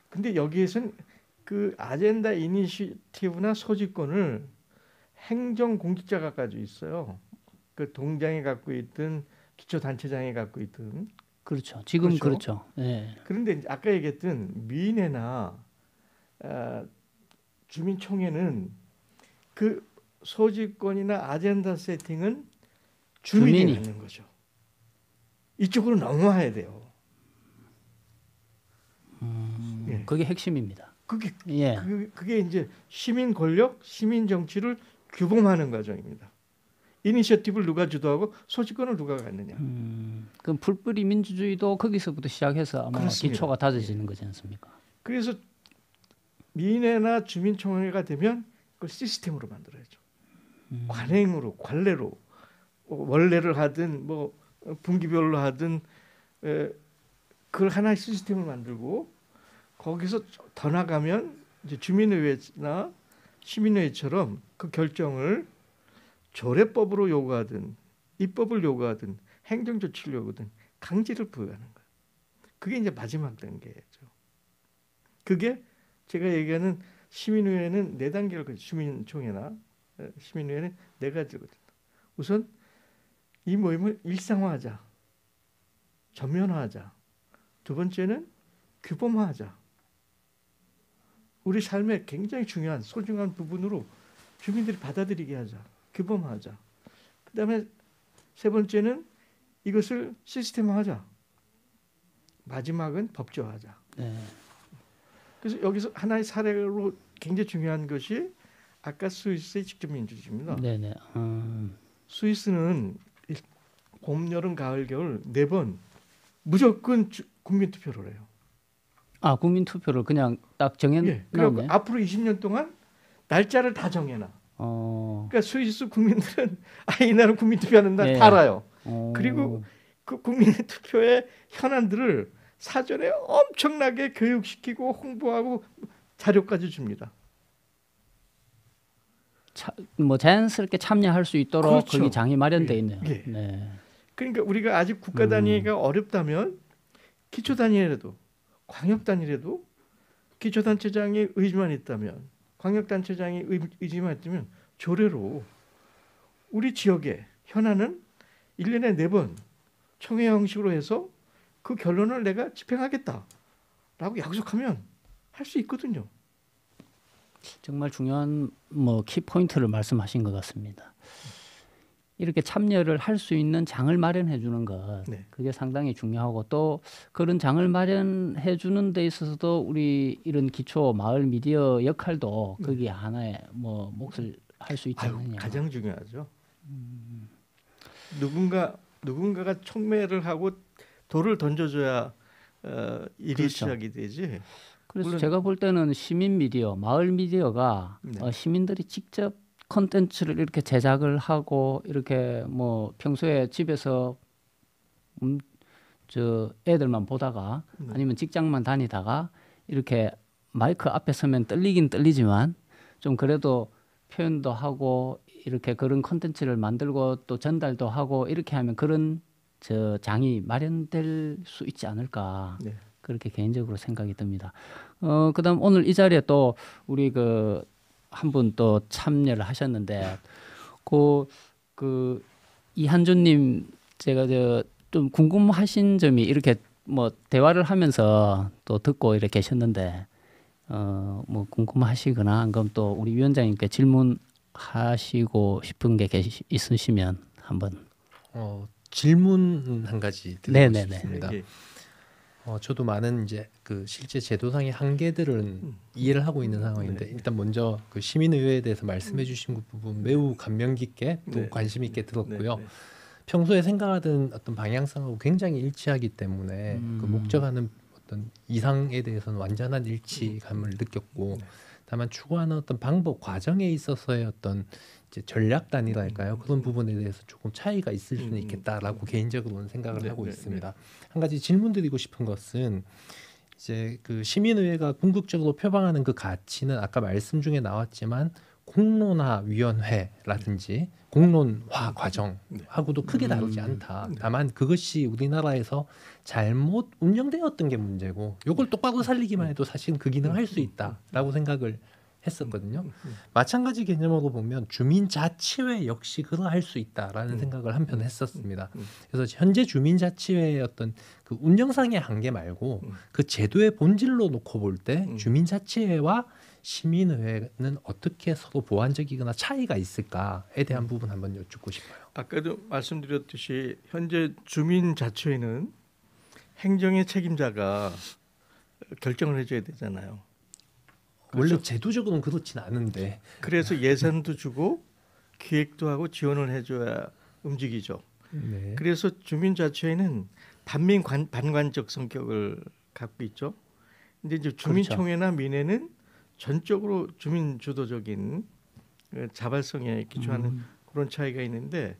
근데 여기에서는 그 아젠다 이니시티브나 소지권을 행정 공직자가 가지고 있어요. 그 동장이 갖고 있든 기초단체장이 갖고 있든. 그렇죠. 지금 그렇죠. 네. 그런데 아까 얘기했던 민회나 주민총회는 그 소지권이나 아젠다 세팅은 주민이 갖는 거죠. 이쪽으로 넘어와야 돼요. 그게 핵심입니다. 그게 이제 시민 권력, 시민 정치를 규범하는 과정입니다. 이니셔티브를 누가 주도하고 소지권을 누가 갖느냐. 그럼 풀뿌리 민주주의도 거기서부터 시작해서 아마 그렇습니다. 기초가 다져지는 거지 않습니까? 그래서 민회나 주민총회가 되면 그걸 시스템으로 만들어야죠. 관행으로, 관례로, 원래를 하든 뭐 분기별로 하든 그걸 하나의 시스템을 만들고 거기서 더 나가면 이제 주민의회나 시민회처럼 그 결정을 조례법으로 요구하든 입법을 요구하든 행정조치를 요구하든 강제를 부여하는 거예요. 그게 이제 마지막 단계죠. 그게 제가 얘기하는 시민의회는 네 단계를 주민총회나 시민의회는 네 가지거든요. 우선 이 모임을 일상화하자, 전면화하자. 두 번째는 규범화하자. 우리 삶에 굉장히 중요한 소중한 부분으로 주민들이 받아들이게 하자. 규범화하자. 그다음에 세 번째는 이것을 시스템화하자. 마지막은 법제화하자. 네. 그래서 여기서 하나의 사례로 굉장히 중요한 것이 아까 스위스의 직접민주주의입니다. 네네. 스위스는 봄, 여름, 가을, 겨울 4번 무조건 국민투표를 해요. 아, 국민투표를 그냥 딱 정해놓네. 그리고 앞으로 20년 동안 날짜를 다 정해놔. 그러니까 스위스 국민들은 이날은 국민투표하는 날 다 알아요. 그리고 그 국민투표의 현안들을 사전에 엄청나게 교육시키고 홍보하고 자료까지 줍니다. 뭐 자연스럽게 참여할 수 있도록 그렇죠. 거기 장이 마련돼 있네요. 네. 그러니까 우리가 아직 국가 단위가 어렵다면 기초 단위라도 광역 단위라도 기초단체장의 의지만 있다면 광역단체장의 의지만 있다면 조례로 우리 지역의 현안은 1년에 4번 총회 형식으로 해서 그 결론을 내가 집행하겠다라고 약속하면 할 수 있거든요. 정말 중요한 뭐 키포인트를 말씀하신 것 같습니다. 이렇게 참여를 할 수 있는 장을 마련해 주는 것, 네. 그게 상당히 중요하고, 또 그런 장을 마련해 주는 데 있어서도 우리 이런 기초 마을 미디어 역할도 거기에 하나의 뭐 몫을 할 수 있지 않느냐. 가장 중요하죠. 누군가가 촉매를 하고 돌을 던져줘야 일이 그렇죠. 시작이 되지. 그래서 물론 제가 볼 때는 시민 미디어, 마을 미디어가 네. 시민들이 직접 콘텐츠를 이렇게 제작을 하고 이렇게 뭐 평소에 집에서 저 애들만 보다가 아니면 직장만 다니다가 이렇게 마이크 앞에 서면 떨리긴 떨리지만 좀 그래도 표현도 하고 이렇게 그런 콘텐츠를 만들고 또 전달도 하고 이렇게 하면 그런 저 장이 마련될 수 있지 않을까. 네. 그렇게 개인적으로 생각이 듭니다. 그다음 오늘 이 자리에 또 우리 그 한 분 또 참여를 하셨는데 그 이한준님 제가 저 좀 궁금하신 점이 이렇게 뭐 대화를 하면서 또 듣고 이렇게 계셨는데 뭐 궁금하시거나 그럼 또 우리 위원장님께 질문하시고 싶은 게 있으시면 한번. 질문 한 가지 드리고 네네네. 싶습니다. 네. 저도 많은 이제 그 실제 제도상의 한계들은 이해를 하고 있는 상황인데 일단 먼저 그 시민의회에 대해서 말씀해주신 그 부분 매우 감명 깊게 또 네. 관심 있게 들었고요. 네. 평소에 생각하던 어떤 방향성하고 굉장히 일치하기 때문에 그 목적하는 어떤 이상에 대해서는 완전한 일치감을 느꼈고, 다만 추구하는 어떤 방법 과정에 있어서의 어떤 이제 전략단이랄까요, 그런 부분에 대해서 조금 차이가 있을 수는 있겠다라고 개인적으로는 생각을 하고 있습니다. 한 가지 질문드리고 싶은 것은 이제 그 시민의회가 궁극적으로 표방하는 그 가치는 아까 말씀 중에 나왔지만 공론화위원회라든지 공론화 과정하고도 크게 다르지 않다. 다만 그것이 우리나라에서 잘못 운영되었던 게 문제고, 이걸 똑바로 살리기만 해도 사실은 그 기능을 할 수 있다라고 생각을 했었거든요. 마찬가지 개념으로 보면 주민자치회 역시 그러할 수 있다라는 생각을 한편 했었습니다. 그래서 현재 주민자치회의 어떤 그 운영상의 한계 말고 그 제도의 본질로 놓고 볼 때 주민자치회와 시민의회는 어떻게 서로 보완적이거나 차이가 있을까에 대한 부분 한번 여쭙고 싶어요. 아까도 말씀드렸듯이 현재 주민자치회는 행정의 책임자가 결정을 해줘야 되잖아요. 원래 제도적으로는 그렇진 않은데. 그래서 예산도 주고 기획도 하고 지원을 해줘야 움직이죠. 네. 그래서 주민자치회는 반관적 성격을 갖고 있죠. 근데 이제 주민총회나 민회는 전적으로 주민 주도적인 자발성에 기초하는 그런 차이가 있는데,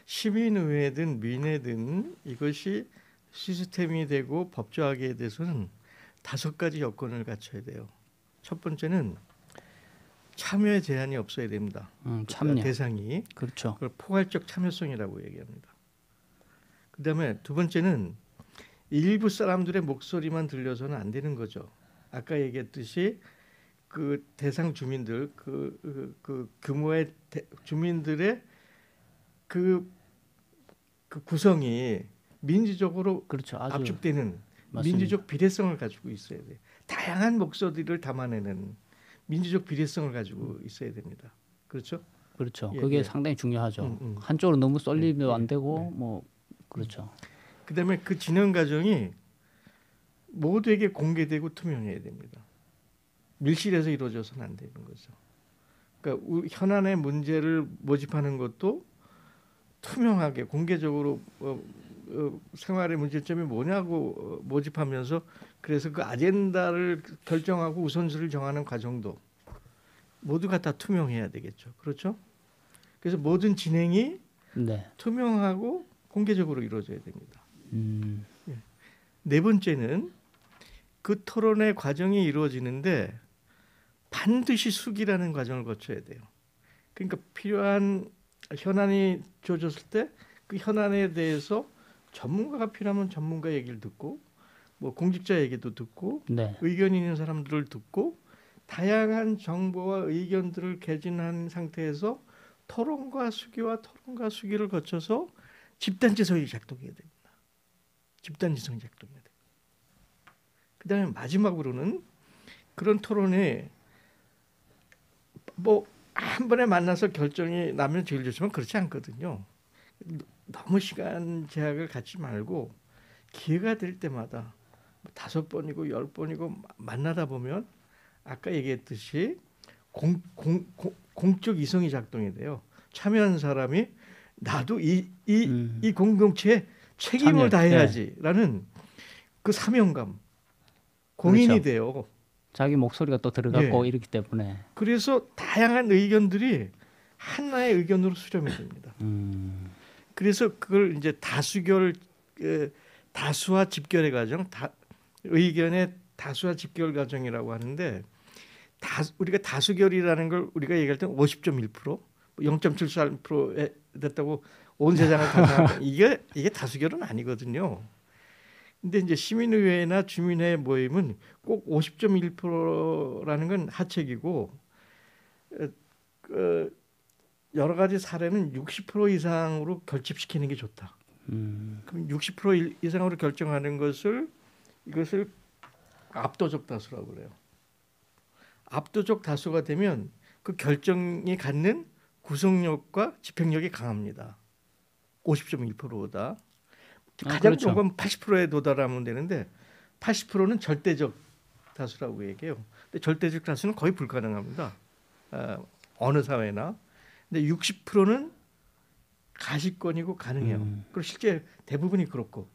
시민의회든 민회든 이것이 시스템이 되고 법조하게 돼서는 5가지 여건을 갖춰야 돼요. 첫 번째는 참여의 제한이 없어야 됩니다. 참여 대상이. 그렇죠. 그걸 포괄적 참여성이라고 얘기합니다. 그다음에 두 번째는 일부 사람들의 목소리만 들려서는 안 되는 거죠. 아까 얘기했듯이 그 대상 주민들 그 규모의 주민들의 그 구성이 민주적으로 그렇죠. 아주 압축되는 맞습니다. 민주적 비례성을 가지고 있어야 돼. 다양한 목소리를 담아내는 민주적 비례성을 가지고 있어야 됩니다. 그렇죠? 그렇죠. 예, 그게 예. 상당히 중요하죠. 한쪽으로 너무 쏠리면 안 되고 네. 뭐 그렇죠. 그다음에 그 진행 과정이 모두에게 공개되고 투명해야 됩니다. 밀실에서 이루어져서는 안 되는 거죠. 그러니까 현안의 문제를 모집하는 것도 투명하게 공개적으로 생활의 문제점이 뭐냐고 모집하면서, 그래서 그 아젠다를 결정하고 우선순위를 정하는 과정도 모두가 다 투명해야 되겠죠. 그렇죠? 그래서 모든 진행이 네. 투명하고 공개적으로 이루어져야 됩니다. 네 번째는 그 토론의 과정이 이루어지는데 반드시 숙이라는 과정을 거쳐야 돼요. 그러니까 필요한 현안이 주어졌을 때 그 현안에 대해서 전문가가 필요하면 전문가 얘기를 듣고, 뭐 공직자 얘기도 듣고, 네. 의견이 있는 사람들을 듣고, 다양한 정보와 의견들을 개진한 상태에서 토론과 수기를 거쳐서 집단지성이 작동해야 됩니다. 집단지성이 작동해야 돼요. 그다음에 마지막으로는 그런 토론에 뭐 한 번에 만나서 결정이 나면 제일 좋지만 그렇지 않거든요. 너무 시간 제약을 갖지 말고 기회가 될 때마다 5번이고 10번이고 만나다 보면 아까 얘기했듯이 공적 이성이 작동이 돼요. 참여한 사람이 나도 이 공동체에 책임을 다해야지라는 그 사명감, 공인이 그렇죠. 돼요. 자기 목소리가 또 들어갔고 이렇기 때문에. 그래서 다양한 의견들이 하나의 의견으로 수렴이 됩니다. 그래서 그걸 이제 다수와 집결의 과정, 의견의 다수와 집결 과정이라고 하는데 우리가 다수결이라는 걸 우리가 얘기할 때는 50.1%, 0.74%에 됐다고 온 세상을 다 이게 다수결은 아니거든요. 근데 이제 시민의회나 주민회 모임은 꼭 50.1%라는 건 하책이고 여러 가지 사례는 60% 이상으로 결집시키는 게 좋다. 그럼 60% 이상으로 결정하는 이것을 압도적 다수라고 그래요. 압도적 다수가 되면 그 결정이 갖는 구속력과 집행력이 강합니다. 50.1%보다. 가장 좋은 건 80%에 도달하면 되는데 80%는 절대적 다수라고 얘기해요. 근데 절대적 다수는 거의 불가능합니다. 어느 사회나. 근데 60%는 가시권이고 가능해요. 그리고 실제 대부분이 그렇고.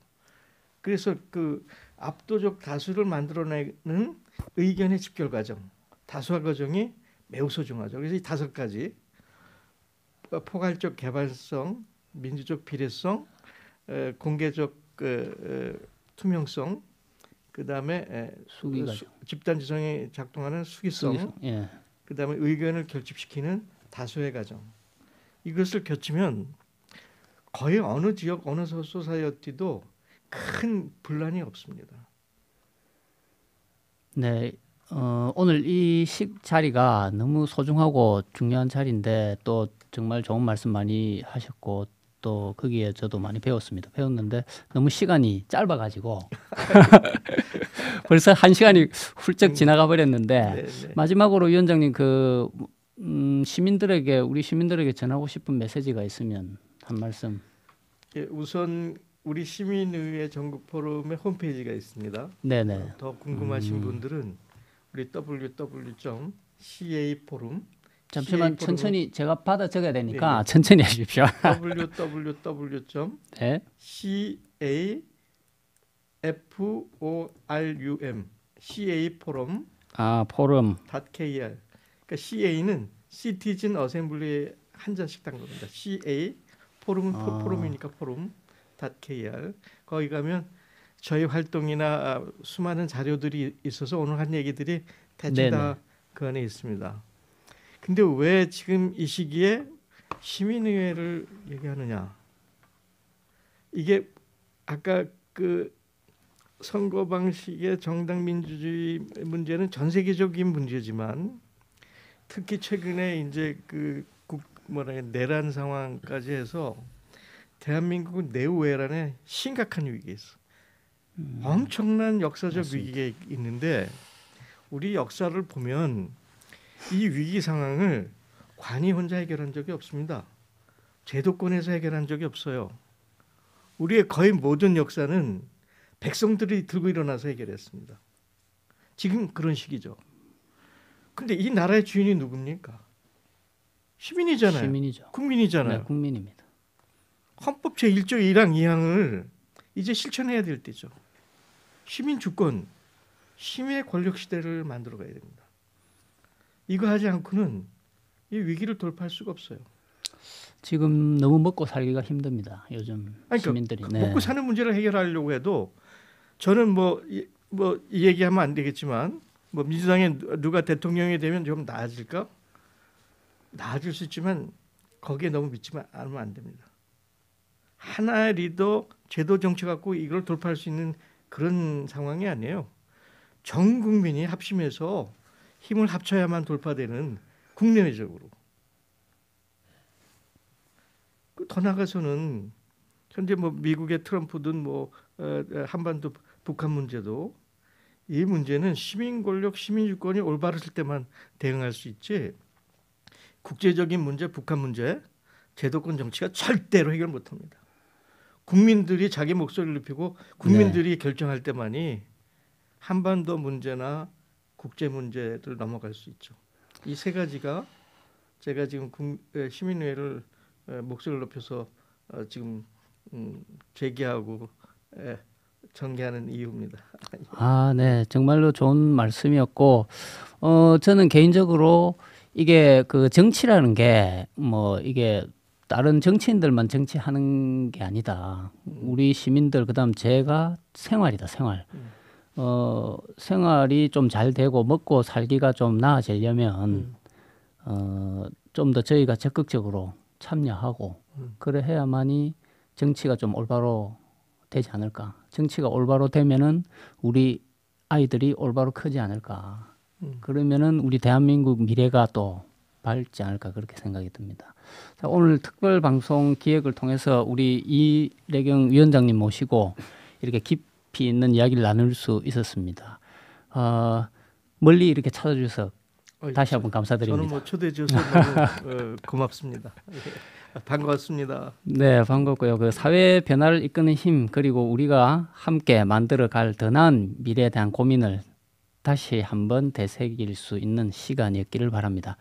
그래서 그 압도적 다수를 만들어내는 의견의 집결 과정, 다수화 과정이 매우 소중하죠. 그래서 이 5가지 포괄적 개발성, 민주적 비례성, 공개적 투명성, 그다음에 집단 지성이 작동하는 수기성, 그다음에 의견을 결집시키는 다수의 과정. 이것을 갖추면 거의 어느 지역 어느 소사이어티도 큰 분란이 없습니다. 네, 오늘 이 자리가 너무 소중하고 중요한 자리인데 또 정말 좋은 말씀 많이 하셨고 또 거기에 저도 많이 배웠는데 너무 시간이 짧아가지고 벌써 1시간이 훌쩍 지나가 버렸는데 마지막으로 위원장님 우리 시민들에게 전하고 싶은 메시지가 있으면 한 말씀. 우선 우리 시민의회 전국 포럼의 홈페이지가 있습니다. 네네. 더 궁금하신 분들은 우리 www.caforum 잠시만 천천히 제가 받아 적어야 되니까 천천히 해주십시오. www.caforum caforum 포럼 .kr. 그러니까 CA는 Citizen Assembly의 한자씩 단 겁니다. CA 포럼은 포럼이니까 포럼 .kr. 거기 가면 저희 활동이나 수많은 자료들이 있어서 오늘 한 얘기들이 대충 다 그 안에 있습니다. 근데 왜 지금 이 시기에 시민의회를 얘기하느냐? 이게 아까 그 선거 방식의 정당 민주주의 문제는 전 세계적인 문제지만 특히 최근에 이제 내란 상황까지 해서 대한민국은 내후외란에 심각한 위기에 있어. 엄청난 역사적 맞습니다. 위기가 있는데 우리 역사를 보면 이 위기 상황을 관이 혼자 해결한 적이 없습니다. 제도권에서 해결한 적이 없어요. 우리의 거의 모든 역사는 백성들이 들고 일어나서 해결했습니다. 지금 그런 시기죠. 근데 이 나라의 주인이 누굽니까? 시민이잖아요. 시민이죠. 국민이잖아요. 네, 국민입니다. 헌법 제1조 1항 2항을 이제 실천해야 될 때죠. 시민 주권, 시민의 권력 시대를 만들어 가야 됩니다. 이거 하지 않고는 이 위기를 돌파할 수가 없어요. 지금 너무 먹고 살기가 힘듭니다. 요즘 시민들이. 먹고 사는 문제를 해결하려고 해도 저는 이 얘기하면 안 되겠지만 민주당에 누가 대통령이 되면 좀 나아질까? 나아질 수 있지만 거기에 너무 믿지만 않으면 안 됩니다. 하나의 리더 제도 정치 갖고 이걸 돌파할 수 있는 그런 상황이 아니에요. 전 국민이 합심해서 힘을 합쳐야만 돌파되는 국내외적으로. 더 나가서는 현재 미국의 트럼프든 한반도 북한 문제도 이 문제는 시민 권력, 시민 주권이 올바랐을 때만 대응할 수 있지. 국제적인 문제, 북한 문제, 제도권 정치가 절대로 해결 못합니다. 국민들이 자기 목소리를 높이고 국민들이 네. 결정할 때만이 한반도 문제나 국제 문제를 넘어갈 수 있죠. 이 세 가지가 제가 지금 시민회를 목소리를 높여서 지금 제기하고 전개하는 이유입니다. 아, 네, 정말로 좋은 말씀이었고, 저는 개인적으로 이게 그 정치라는 게 뭐 이게 다른 정치인들만 정치하는 게 아니다. 우리 시민들 그다음 제가 생활이다, 생활. 생활이 좀 잘 되고 먹고 살기가 좀 나아지려면 좀 더 저희가 적극적으로 참여하고 그래 해야만이 정치가 좀 올바로 되지 않을까. 정치가 올바로 되면은 우리 아이들이 올바로 크지 않을까. 그러면은 우리 대한민국 미래가 또 밝지 않을까 그렇게 생각이 듭니다. 자, 오늘 특별 방송 기획을 통해서 우리 이래경 위원장님 모시고 이렇게 깊이 있는 이야기를 나눌 수 있었습니다. 멀리 이렇게 찾아주셔서 다시 한번 감사드립니다. 저는 뭐 초대해 주셔서 너무 고맙습니다. 반갑습니다. 네, 반갑고요. 그 사회 변화를 이끄는 힘 그리고 우리가 함께 만들어갈 더 나은 미래에 대한 고민을 다시 한번 되새길 수 있는 시간이었기를 바랍니다.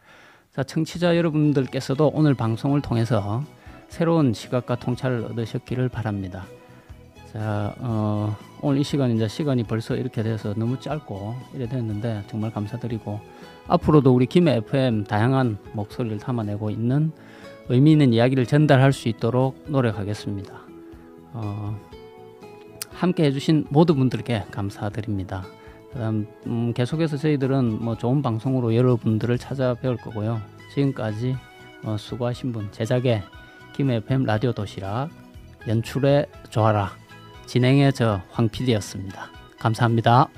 자, 청취자 여러분들께서도 오늘 방송을 통해서 새로운 시각과 통찰을 얻으셨기를 바랍니다. 자, 오늘 이 시간 이제 시간이 벌써 이렇게 돼서 너무 짧고 이래 됐는데 정말 감사드리고 앞으로도 우리 김해 FM 다양한 목소리를 담아내고 있는 의미 있는 이야기를 전달할 수 있도록 노력하겠습니다. 함께 해주신 모든 분들께 감사드립니다. 그다음 계속해서 저희들은 뭐 좋은 방송으로 여러분들을 찾아뵐 거고요. 지금까지 수고하신 분 제작의 김해 FM 라디오 도시락, 연출의 조아라, 진행의 저 황 PD였습니다. 감사합니다.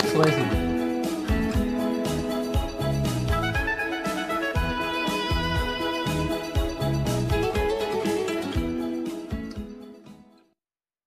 수고하셨습니다.